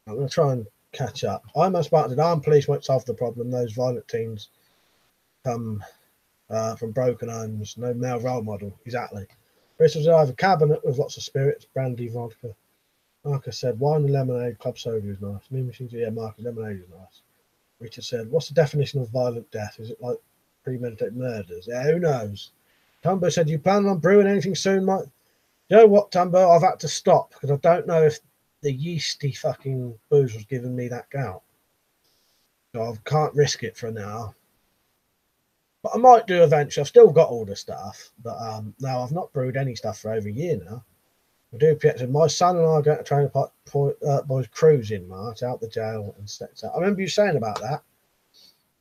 I'm going to try and catch up. I'm as part of the armed police won't solve the problem. Those violent teens come from broken homes. No male role model. Exactly. Bristol's either cabinet with lots of spirits, brandy, vodka. Marcus said, wine and lemonade, club soda is nice. Me machines, yeah, Marcus, lemonade is nice. Richard said, what's the definition of violent death? Is it like premeditated murders? Yeah, who knows? Tumbo said, you planning on brewing anything soon, mate? You know what, Tumbo? I've had to stop because I don't know if the yeasty fucking booze was giving me that gout. So I can't risk it for now. But I might do eventually. I've still got all the stuff. But now I've not brewed any stuff for over a year now. I do said, my son and I are going to Trailer Park Boys cruise in March, out the jail and steps out. I remember you saying about that.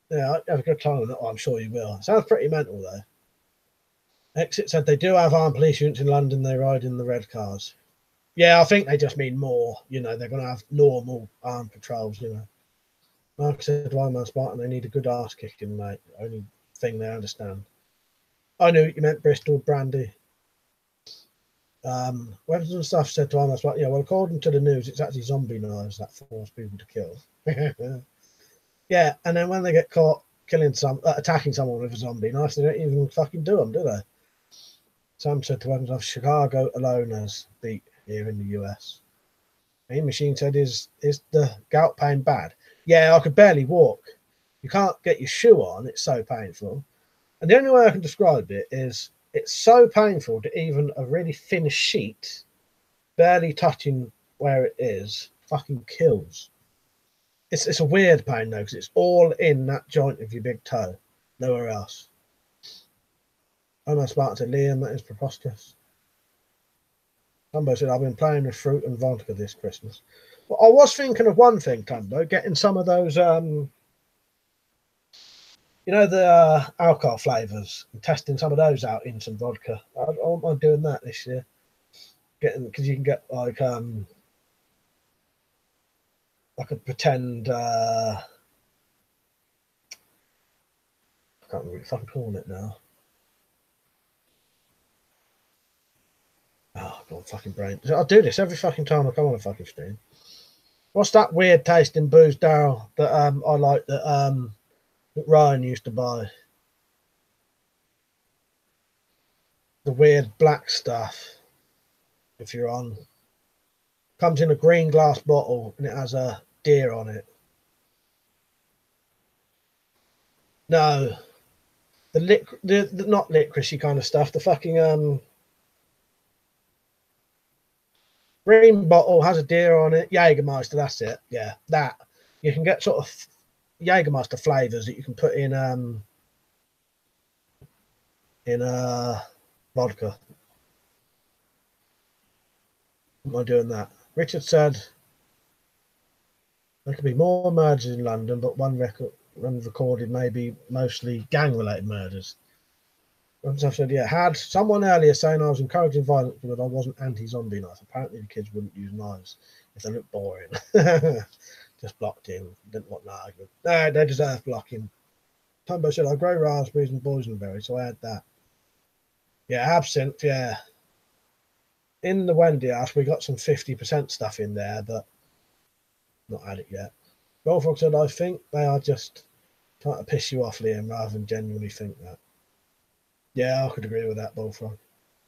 Yeah, I'd have a good time with that. Oh, I'm sure you will. Sounds pretty mental though. Exit said they do have armed police units in London. They ride in the red cars. Yeah, I think they just mean more. You know, they're going to have normal armed patrols, you know. Mark said, why man Spartan? They need a good arse kicking, mate. Only thing they understand. I knew you meant Bristol, brandy. Weapons and stuff said to Armas, yeah, well, according to the news, it's actually zombie knives that force people to kill. Yeah, and then when they get caught attacking someone with a zombie knife, they don't even fucking do them, do they? Sam said to Weapons of Chicago alone has beat here in the US. Main Machine said, is the gout pain bad? Yeah, I could barely walk. You can't get your shoe on, it's so painful. And the only way I can describe it is it's so painful that even a really thin sheet barely touching where it is fucking kills. It's a weird pain though, because it's all in that joint of your big toe, nowhere else. I'm smart to Liam, that is preposterous. Tumbo said, I've been playing with fruit and vodka this Christmas. Well, I was thinking of one thing, Tumbo, getting some of those, you know, the alcohol flavours, and testing some of those out in some vodka. I won't mind doing that this year. Because you can get like a pretend, I can't remember what I'm calling it now. Oh, God, fucking brain. I'll do this every fucking time I come on a fucking stream. What's that weird tasting booze, Daryl, that I like that Ryan used to buy? The weird black stuff, if you're on. Comes in a green glass bottle and it has a deer on it. No. The not licorice kind of stuff, the fucking green bottle has a deer on it. Jägermeister, that's it. Yeah, that. You can get sort of Jägermeister flavours that you can put in vodka. Am I doing that? Richard said there could be more murders in London, but one recorded maybe mostly gang-related murders. I said, yeah, had someone earlier saying I was encouraging violence because I wasn't anti-zombie knife. Apparently the kids wouldn't use knives if they looked boring. Just blocked him. Didn't want an argument. No, they deserve blocking. Tumbo said, I grow raspberries and boysenberry, so I had that. Yeah, absinthe, yeah. In the Wendy house, we got some 50% stuff in there, but not had it yet. Bullfrog said, I think they are just trying to piss you off, Liam, rather than genuinely think that. Yeah, I could agree with that, Bullfrog.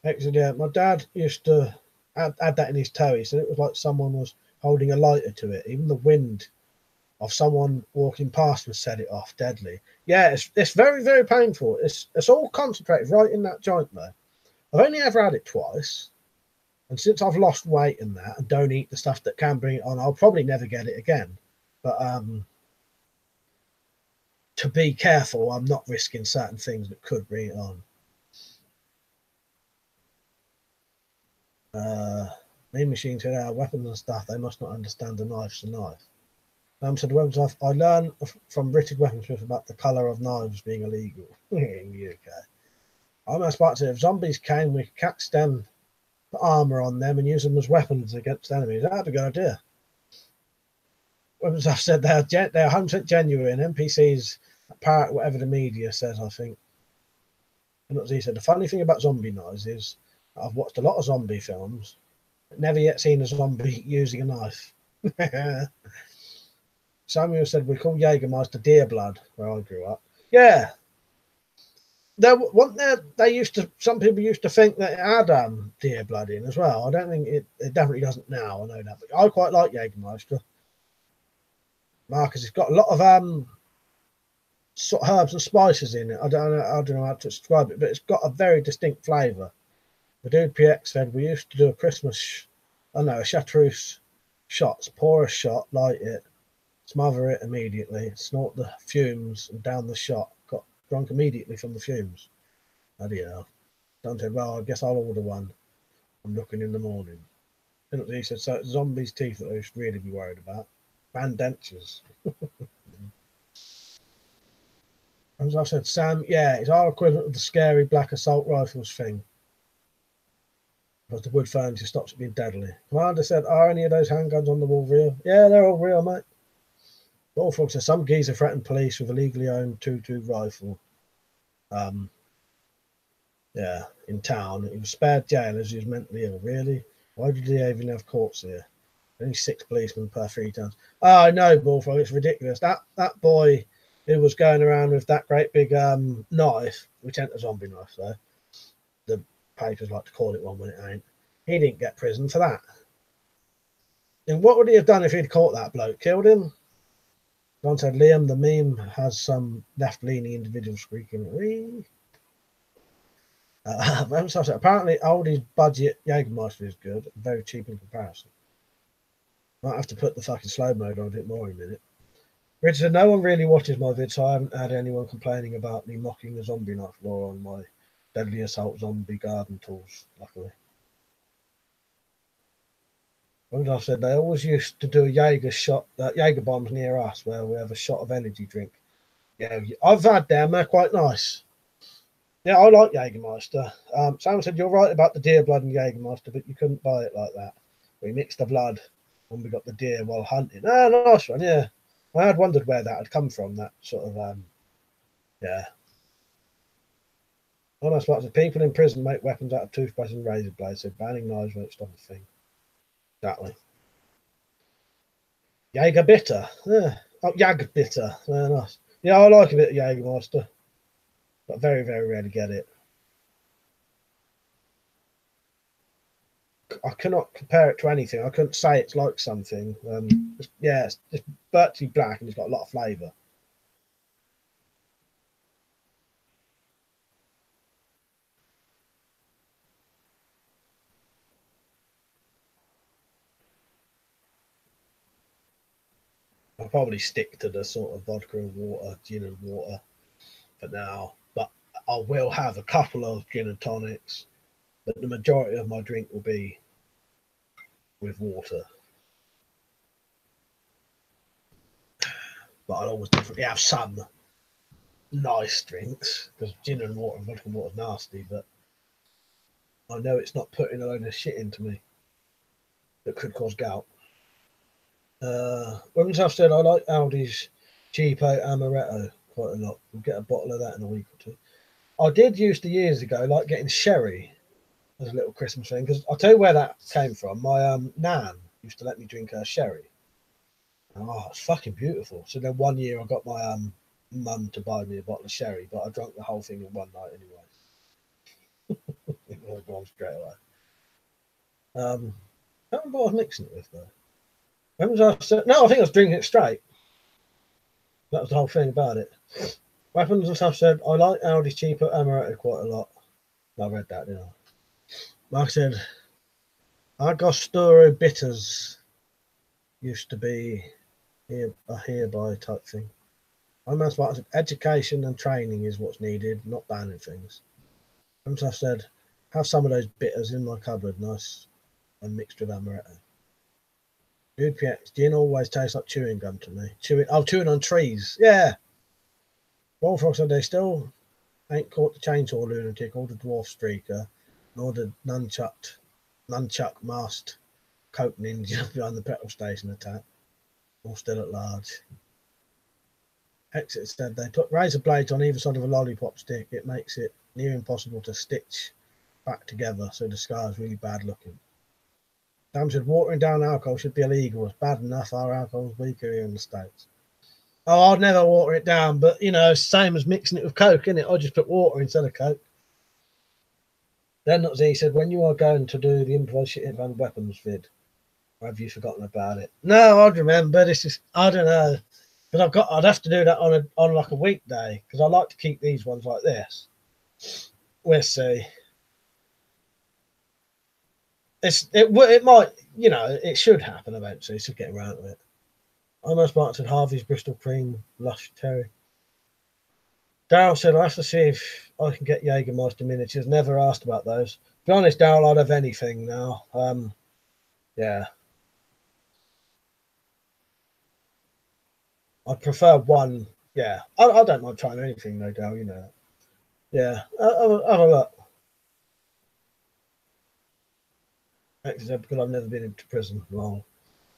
Actually, yeah, my dad used to add that in his toe. He said it was like someone was holding a lighter to it. Even the wind of someone walking past would set it off deadly. Yeah, it's very, very painful. It's all concentrated right in that joint, though. I've only ever had it twice. And since I've lost weight and that, and don't eat the stuff that can bring it on, I'll probably never get it again. But to be careful, I'm not risking certain things that could bring it on. Mean machines who have weapons and stuff, they must not understand a knife's a knife. So the weapons I learned from British weaponsmiths about the colour of knives being illegal in the UK. I'm about to say, if zombies came, we could catch them, put armour on them and use them as weapons against enemies. That'd be a good idea. Weapons I've said they're 100% genuine. NPCs parrot whatever the media says, I think. And as he said, the funny thing about zombie knives is I've watched a lot of zombie films, but never yet seen a zombie using a knife. Samuel said we call Jägermeister deer blood where I grew up. Yeah. Some people used to think that it had deer blood in as well. I don't think it definitely doesn't now. I know that, but I quite like Jägermeister. Marcus, it's got a lot of sort of herbs and spices in it. I don't know how to describe it, but it's got a very distinct flavour. The dude PX said we used to do a chartreuse shots, pour a shot, light it, smother it immediately, snort the fumes and down the shot. Got drunk immediately from the fumes. Bloody hell. Don said, well, I guess I'll order one. I'm looking in the morning. He said, so it's zombies' teeth that I should really be worried about. Band dentures. As I said, Sam, yeah, it's our equivalent of the scary black assault rifles thing. But the wood furniture stops it being deadly. Commander said, are any of those handguns on the wall real? Yeah, they're all real, mate. Bullfrog says, some geezer threatened police with a legally owned 2.2 rifle. Yeah, in town. He was spared jail as he was mentally ill. Really? Why did he even have courts here? Only 6 policemen per 3 towns. Oh, I know, Bullfrog, it's ridiculous. That boy who was going around with that great big knife, which ain't a zombie knife though. The papers like to call it one when it ain't. He didn't get prison for that. And what would he have done if he'd caught that bloke? Killed him? Don said, Liam, the meme has some left-leaning individuals squeaking. Wee. Apparently, Aldi's budget Jägermeister is good, very cheap in comparison. Might have to put the fucking slow mode on a bit more in a minute. Richard said, no one really watches my vids, so I haven't had anyone complaining about me mocking the zombie knife law on my deadly assault zombie garden tools, luckily. I said they always used to do a Jaeger shot, Jaeger bombs near us where we have a shot of energy drink. Yeah, I've had them, they're quite nice. Yeah, I like Jägermeister. Sam said, you're right about the deer blood and Jägermeister, but you couldn't buy it like that. We mixed the blood when we got the deer while hunting. Ah, nice one, yeah. I had wondered where that had come from, that sort of, yeah. Honest, lots of people in prison make weapons out of toothbrush and razor blades, so banning knives won't stop a thing. Exactly. Jaeger bitter. Yeah. Oh, Jaeger bitter. Yeah, nice. Yeah, I like a bit of Jägermeister, but very, very rarely get it. I cannot compare it to anything. I couldn't say it's like something. Yeah, it's just virtually black and it's got a lot of flavour. I'll probably stick to the sort of vodka and water, gin and water for now. But I will have a couple of gin and tonics. But the majority of my drink will be with water. But I'll always definitely have some nice drinks because gin and water and vodka and water is nasty. But I know it's not putting a load of shit into me that could cause gout. Women's Health said, I like Aldi's cheapo amaretto quite a lot. We'll get a bottle of that in a week or two. I did used to years ago like getting sherry as a little Christmas thing because I'll tell you where that came from. My nan used to let me drink her sherry. Oh, it's fucking beautiful. So then one year I got my mum to buy me a bottle of sherry, but I drank the whole thing in one night anyway. It was gone straight away. I don't remember what I was mixing it with though. When was I? No, I think I was drinking it straight. That was the whole thing about it. Weapons and stuff said, I like Aldi's cheaper amaretto quite a lot. I read that, didn't I? Like I said, Angostura bitters used to be a hereby type thing. That's what I said. Education and training is what's needed, not banning things. As I said, have some of those bitters in my cupboard, nice and mixed with amaretto. UPX, gin always tastes like chewing gum to me. Chewing on trees. Yeah. Bullfrog said they still ain't caught the chainsaw lunatic or the dwarf streaker, nor the nunchuck masked coke ninja behind the petrol station attack. All still at large. Exit said they put razor blades on either side of a lollipop stick. It makes it near impossible to stitch back together, so the scar is really bad looking. Sam said watering down alcohol should be illegal. It's bad enough our alcohol's weaker here in the States. Oh, I'd never water it down, but you know, same as mixing it with Coke, isn't it? I just put water instead of Coke. Then he said, when you are going to do the improvised shit around weapons vid, or have you forgotten about it? No, I'd remember. This is, I don't know. Because I'd have to do that on like a weekday, because I like to keep these ones like this. We'll see. It might, you know, it should happen eventually. So get around to it. I almost marked at Harvey's Bristol Cream Lush Cherry. Daryl said I have to see if I can get Jägermeister miniatures. Never asked about those. To be honest, Daryl, I'd have anything now. Yeah. I prefer one. Yeah, I don't mind trying anything, no doubt, you know. Yeah, have a look. Except because I've never been into prison long.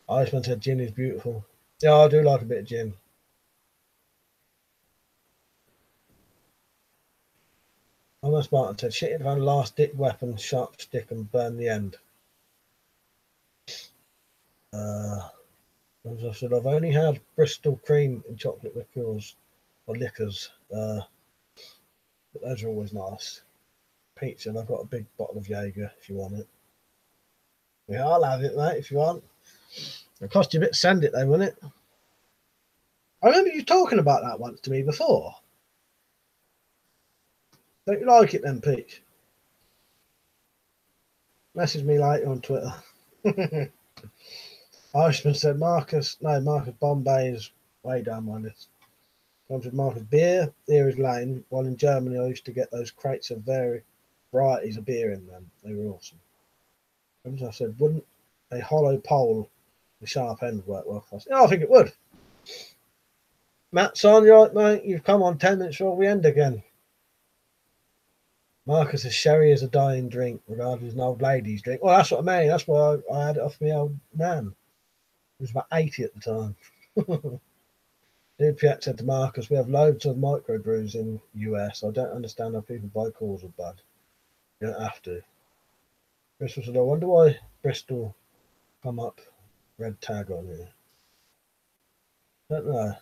Iceman said gin is beautiful. Yeah, I do like a bit of gin. Almost Martin said shit if I last dick weapon, sharp stick and burn the end. As I said, I've only had Bristol cream and chocolate liqueurs or liquors, but those are always nice. Pete said I've got a big bottle of Jaeger if you want it. Yeah, I'll have it, mate, if you want. It'll cost you a bit to send it though, won't it? I remember you talking about that once to me before. Don't you like it then, Pete? Message me later on Twitter. Irishman said Marcus Bombay is way down my list. Comes with Marcus beer, here is Lane. While in Germany I used to get those crates of varieties of beer in them. They were awesome. Comes I said, wouldn't a hollow pole with sharp end work well for us? Yeah, I think it would. Matt Son, you're right, mate. You've come on 10 minutes before we end again. Marcus says sherry is a dying drink, regardless of an old lady's drink. Well, that's what I mean. That's why I had it off my old man. He was about 80 at the time. Dude Piet said to Marcus, we have loads of microbrews in the US. I don't understand how people buy cores of bad. You don't have to. Bristol said, I wonder why Bristol come up red tag on here. Don't know.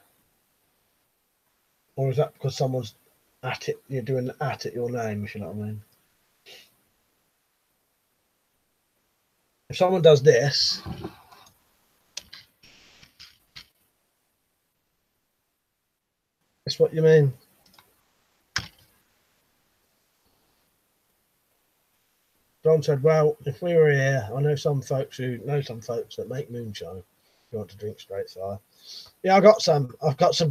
Or is that because someone's at it, you're doing the at your name, if you know what I mean? If someone does this, that's what you mean. John said, well, if we were here, I know some folks that make moonshine. If you want to drink straight fire. Yeah, I've got some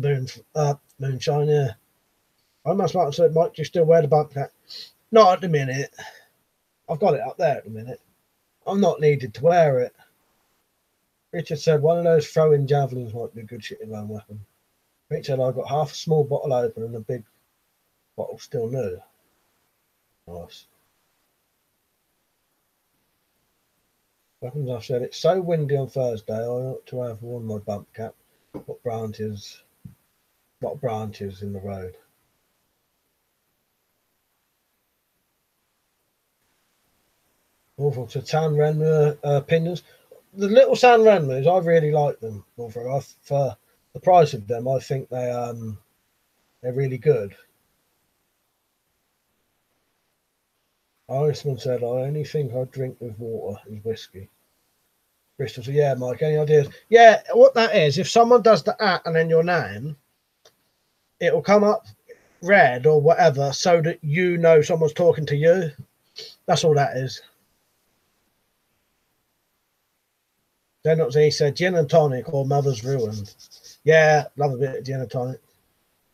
moonshine, yeah. I must like to say, Mike, do you still wear the bump cap? Not at the minute. I've got it up there at the minute. I'm not needed to wear it. Richard said, one of those throwing javelins might be a good shitting round weapon. Richard said, I've got half a small bottle open and a big bottle still new. Nice. Weapons, I've said, it's so windy on Thursday, I ought to have worn my bump cap. What branches in the road? Awful. So San Renmu opinions. The little San Renmus, I really like them. For the price of them, I think they're really good. Irishman said, I only think I drink with water is whiskey. Bristol said, yeah, Mike, any ideas? Yeah, what that is, if someone does the at and then your name, it'll come up red or whatever so that you know someone's talking to you. That's all that is. Then he said gin and tonic or mother's ruined. Yeah, love a bit of gin and tonic.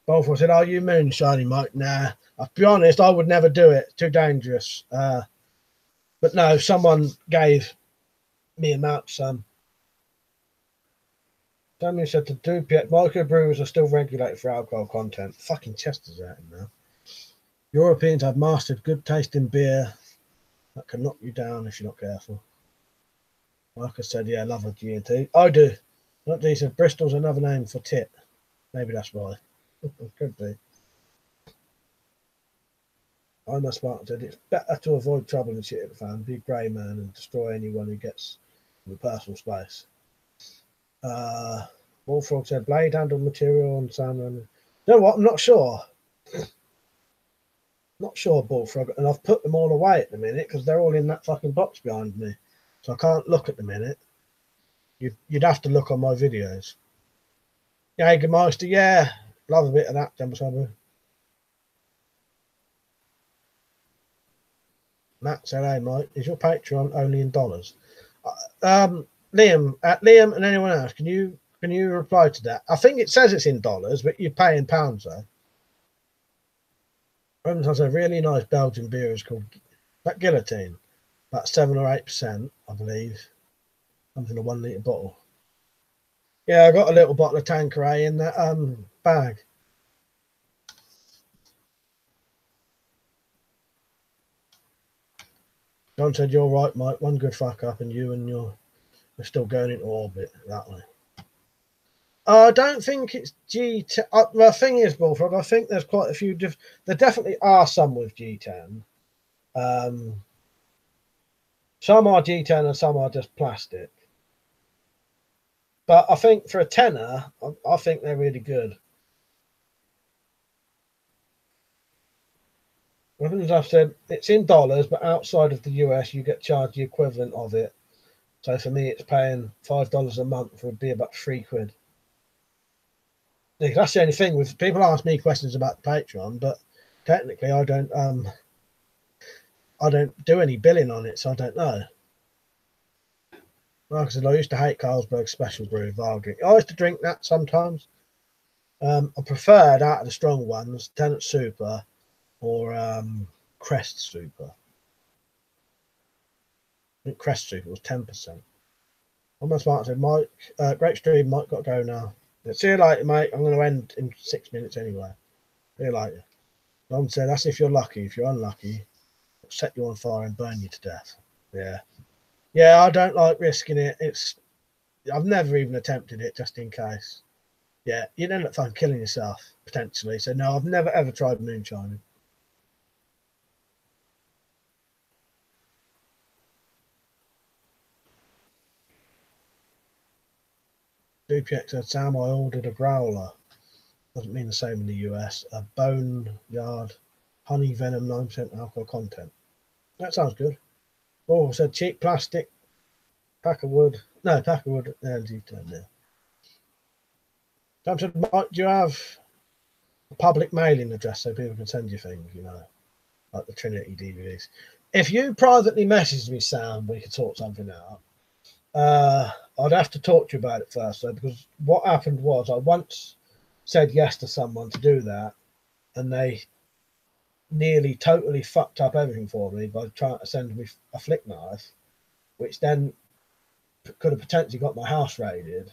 Both said, "Are you moonshining, Mike?" Nah. I'll be honest, I would never do it. Too dangerous. But no, someone gave me a mount some. Damien said to do microbrewers are still regulated for alcohol content. Fucking Chester's out now. Europeans have mastered good tasting beer that can knock you down if you're not careful. Marcus said, yeah, love a G&T. I do. Not he said Bristol's another name for tit. Maybe that's why. Could be. I'm a smart said it's better to avoid trouble and shit at the fan, be a grey man and destroy anyone who gets in the personal space. Wolfrog said blade handle material on salmon. You know what? I'm not sure. Not sure, Bullfrog, and I've put them all away at the minute because they're all in that fucking box behind me, so I can't look at the minute. You'd have to look on my videos. Jägermeister, yeah, love a bit of that, Jumbo Sabu. Matt said, "Hey, Mike, is your Patreon only in dollars?" Liam, and anyone else, can you reply to that? I think it says it's in dollars, but you pay in pounds though. Romans has a really nice Belgian beer. It's called that Guillotine, about 7 or 8%, I believe. Comes in a 1 litre bottle. Yeah, I got a little bottle of Tanqueray in that bag. John said, "You're right, Mike. One good fuck up, and you're still going into orbit that way." I don't think it's G10. The thing is, Bullfrog, I think there's quite a few. There definitely are some with G10. Some are G10 and some are just plastic. But I think for a tenner, I think they're really good. As I've said, it's in dollars, but outside of the US, you get charged the equivalent of it. So for me, it's paying $5 a month would be about £3. That's the only thing with people ask me questions about the Patreon, but technically I don't do any billing on it, so I don't know. Like I said, I used to hate Carlsberg Special Brew Varging. I used to drink that sometimes. I preferred out of the strong ones, Tenant Super or Crest Super. I think Crest Super was 10%. Almost smart said, "Mike, great stream, Mike, got to go now. See you later, mate. I'm going to end in 6 minutes anyway. See you later." Don said, "That's if you're lucky. If you're unlucky, it'll set you on fire and burn you to death." Yeah. Yeah, I don't like risking it. I've never even attempted it just in case. Yeah, you'd end up fucking killing yourself, potentially. So no, I've never ever tried moonshining. DPX said, "Sam, I ordered a growler. Doesn't mean the same in the US. A boneyard, honey venom, 9% alcohol content." That sounds good. Oh, said cheap plastic, pack of wood. No, pack of wood. G10 there. Sam said, "Mike, do you have a public mailing address so people can send you things, like the Trinity DVDs?" If you privately message me, Sam, we could sort something out. I'd have to talk to you about it first, though, because what happened was I once said yes to someone to do that, and they nearly totally fucked up everything for me by trying to send me a flick knife, which then could have potentially got my house raided.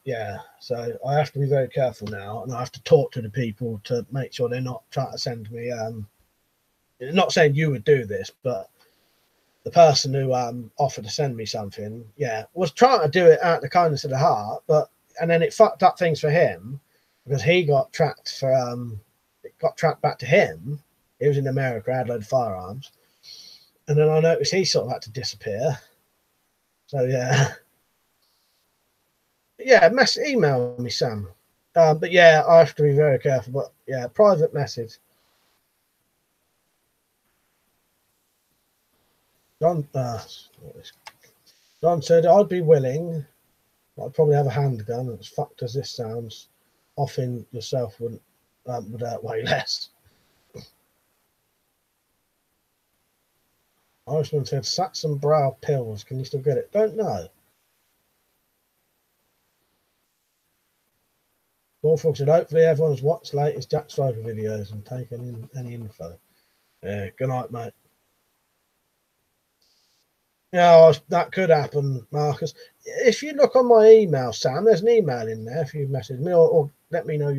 Yeah, so I have to be very careful now, and I have to talk to the people to make sure they're not trying to send me. Not saying you would do this, but the person who offered to send me something, yeah, was trying to do it out of the kindness of the heart, and then it fucked up things for him because he got tracked for it got tracked back to him. He was in America, had a load of firearms, and then I noticed he sort of had to disappear. So yeah, email me, Sam. But yeah, I have to be very careful. But yeah, private message. John said, "I'd be willing. I'd probably have a handgun. As fucked as this sounds, offing yourself would hurt way less." Irishman said, Saxon brow pills. Can you still get it? Don't know. Bullfrog said, hopefully everyone's watched latest Jack Striker videos and taken in any info. Yeah, good night, mate. Yeah, that could happen, Marcus. If you look on my email, Sam, there's an email in there. If you message me or let me know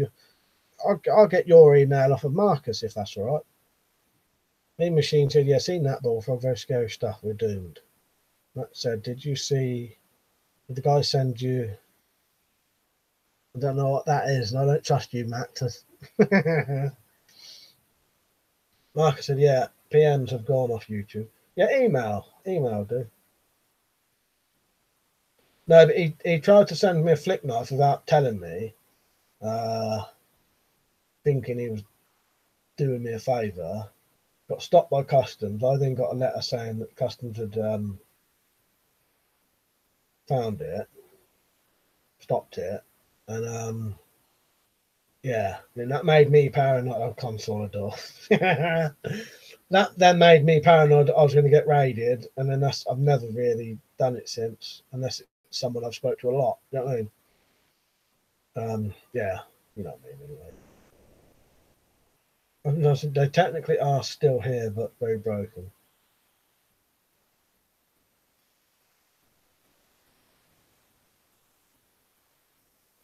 I'll get your email off of Marcus if that's all right. Me Machine said, yeah, seen that Bullfrog, very scary stuff. We're doomed. Matt said, did the guy send you? I don't know what that is, and I don't trust you, Matt. Marcus said, yeah, PMs have gone off YouTube. Yeah, email do. No, but he tried to send me a flick knife without telling me, thinking he was doing me a favour. Got stopped by customs. I then got a letter saying that customs had found it, stopped it, and yeah, I mean, that made me paranoid. I'll console the door. That then made me paranoid that I was going to get raided, and then I've never really done it since, unless it's someone I've spoke to a lot. You know what I mean? Yeah, you know what I mean. Anyway, they technically are still here, but very broken.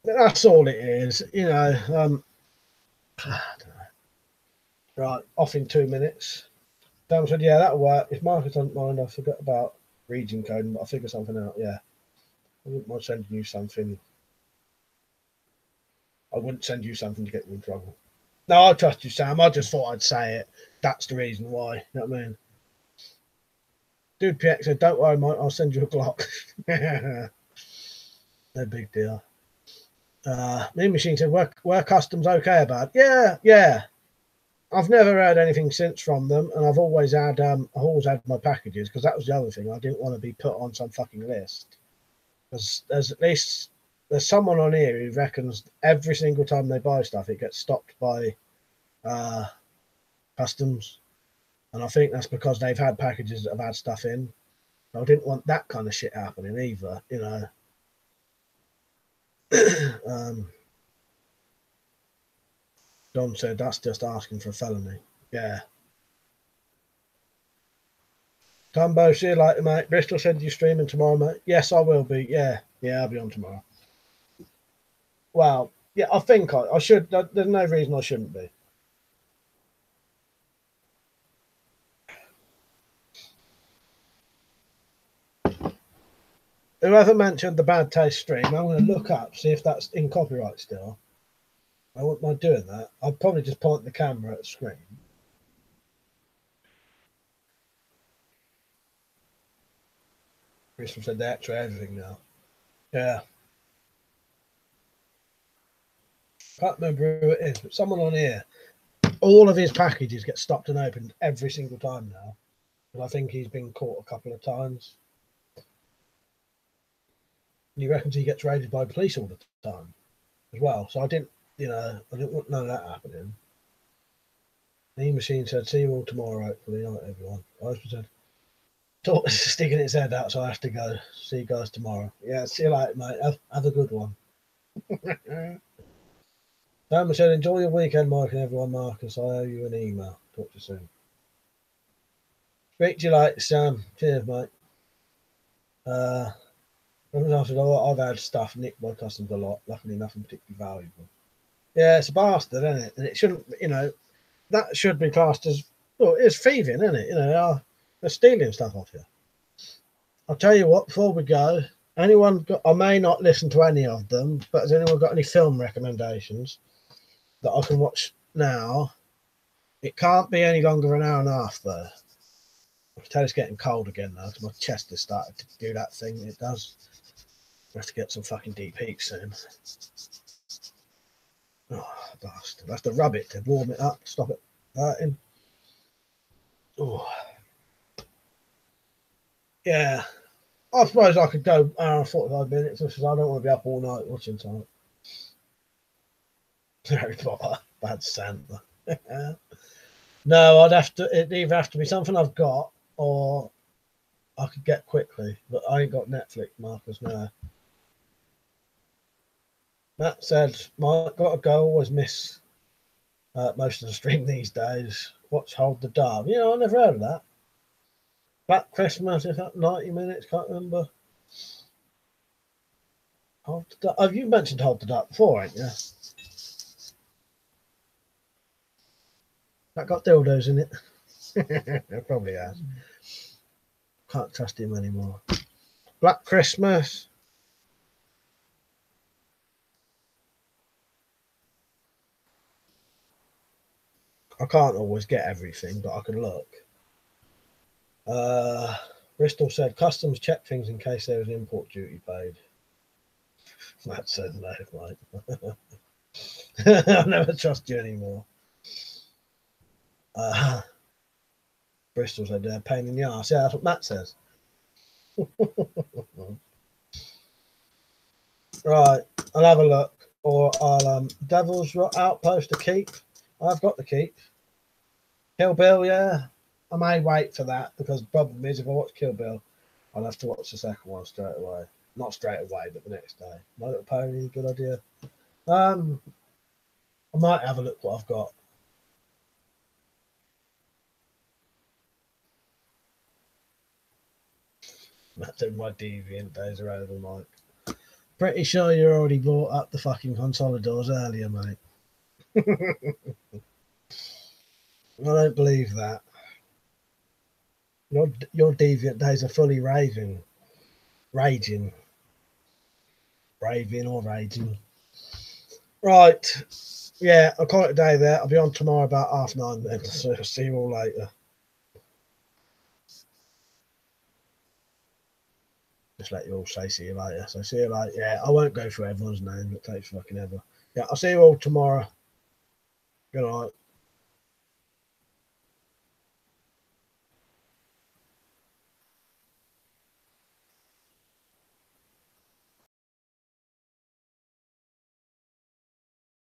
That's all it is, you know. I don't know. Right, off in 2 minutes. Dan said, yeah, that'll work. If Marcus doesn't mind, I forgot about region coding, but I'll figure something out. Yeah. I wouldn't mind sending you something. I wouldn't send you something to get you in trouble. No, I trust you, Sam. I just thought I'd say it. That's the reason why. You know what I mean? Dude PX said, don't worry, mate, I'll send you a Glock. No big deal. Mean Machine said, were customs okay about it? Yeah. I've never heard anything since from them, and I've always had my packages, because that was the other thing. I didn't want to be put on some fucking list. Because there's someone on here who reckons every single time they buy stuff, it gets stopped by customs. And I think that's because they've had packages that have had stuff in. I didn't want that kind of shit happening either, you know. Don said, that's just asking for a felony. Yeah. Tumbo, see you later, mate. Bristol said, you streaming tomorrow, mate? Yes, I will be. Yeah, I'll be on tomorrow. Well, yeah, I think I should. There's no reason I shouldn't be. Whoever mentioned the bad taste stream, I'm going to look up, see if that's in copyright still. I wouldn't mind doing that. I'd probably just point the camera at the screen. Christopher said they actually everything now. Yeah. Can't remember who it is, but someone on here, all of his packages get stopped and opened every single time now. And I think he's been caught a couple of times. He reckons he gets raided by police all the time as well. So I didn't want none of that happening. The machine said, see you all tomorrow, hopefully. Night, everyone. I said, Talk is sticking its head out, so I have to go. See you guys tomorrow. Yeah, see you later, mate. Have a good one. Dan said, enjoy your weekend, Mike and everyone. Marcus, I owe you an email. Talk to you soon. Speak to you later, Sam. Cheers, mate. I've had stuff nicked by customs a lot. Luckily, nothing particularly valuable. Yeah, it's a bastard, isn't it? And it shouldn't, that should be classed as, well, it's thieving, isn't it? They're stealing stuff off you. I'll tell you what, before we go, I may not listen to any of them, but has anyone got any film recommendations that I can watch now? It can't be any longer than an hour and a half, though. I can tell it's getting cold again now because my chest has started to do that thing. It does. I have to get some fucking deep heat soon. Oh, bastard. I have to rub it to warm it up, stop it hurting. Oh. Yeah. I suppose I could go hour and 45 minutes because I don't want to be up all night watching something. Harry Potter, bad Santa. No, it'd either have to be something I've got or I could get quickly, but I ain't got Netflix, Marcus, no. Matt said, Mike, got to go, always miss most of the stream these days. Watch Hold the Dark. You know, I never heard of that. Black Christmas, is that 90 minutes? Can't remember. Hold the Dark. Oh, you mentioned Hold the Dark before, ain't you? That got dildos in it. It probably has. Can't trust him anymore. Black Christmas. I can't always get everything, but I can look. Bristol said customs check things in case there was import duty paid. Matt said no, mate. I'll never trust you anymore. Bristol said they're pain in the arse. Yeah, that's what Matt says. Right, I'll have a look, or I'll Devil's Outpost to keep. I've got the keep. Kill Bill, yeah. I may wait for that because the problem is if I watch Kill Bill, I'll have to watch the second one straight away. Not straight away, but the next day. My Little Pony, good idea. I might have a look what I've got. That's in my deviant days are over, Mike. Pretty sure you already brought up the fucking Consolidors earlier, mate. I don't believe that. Your deviant days are fully raging. Braving or raging. Right. Yeah, I'll call it a day there. I'll be on tomorrow about 9:30 then. So see you all later. Just let you all say see you later. So see you later. Yeah, I won't go through everyone's name. It takes fucking ever. Yeah, I'll see you all tomorrow. Good night.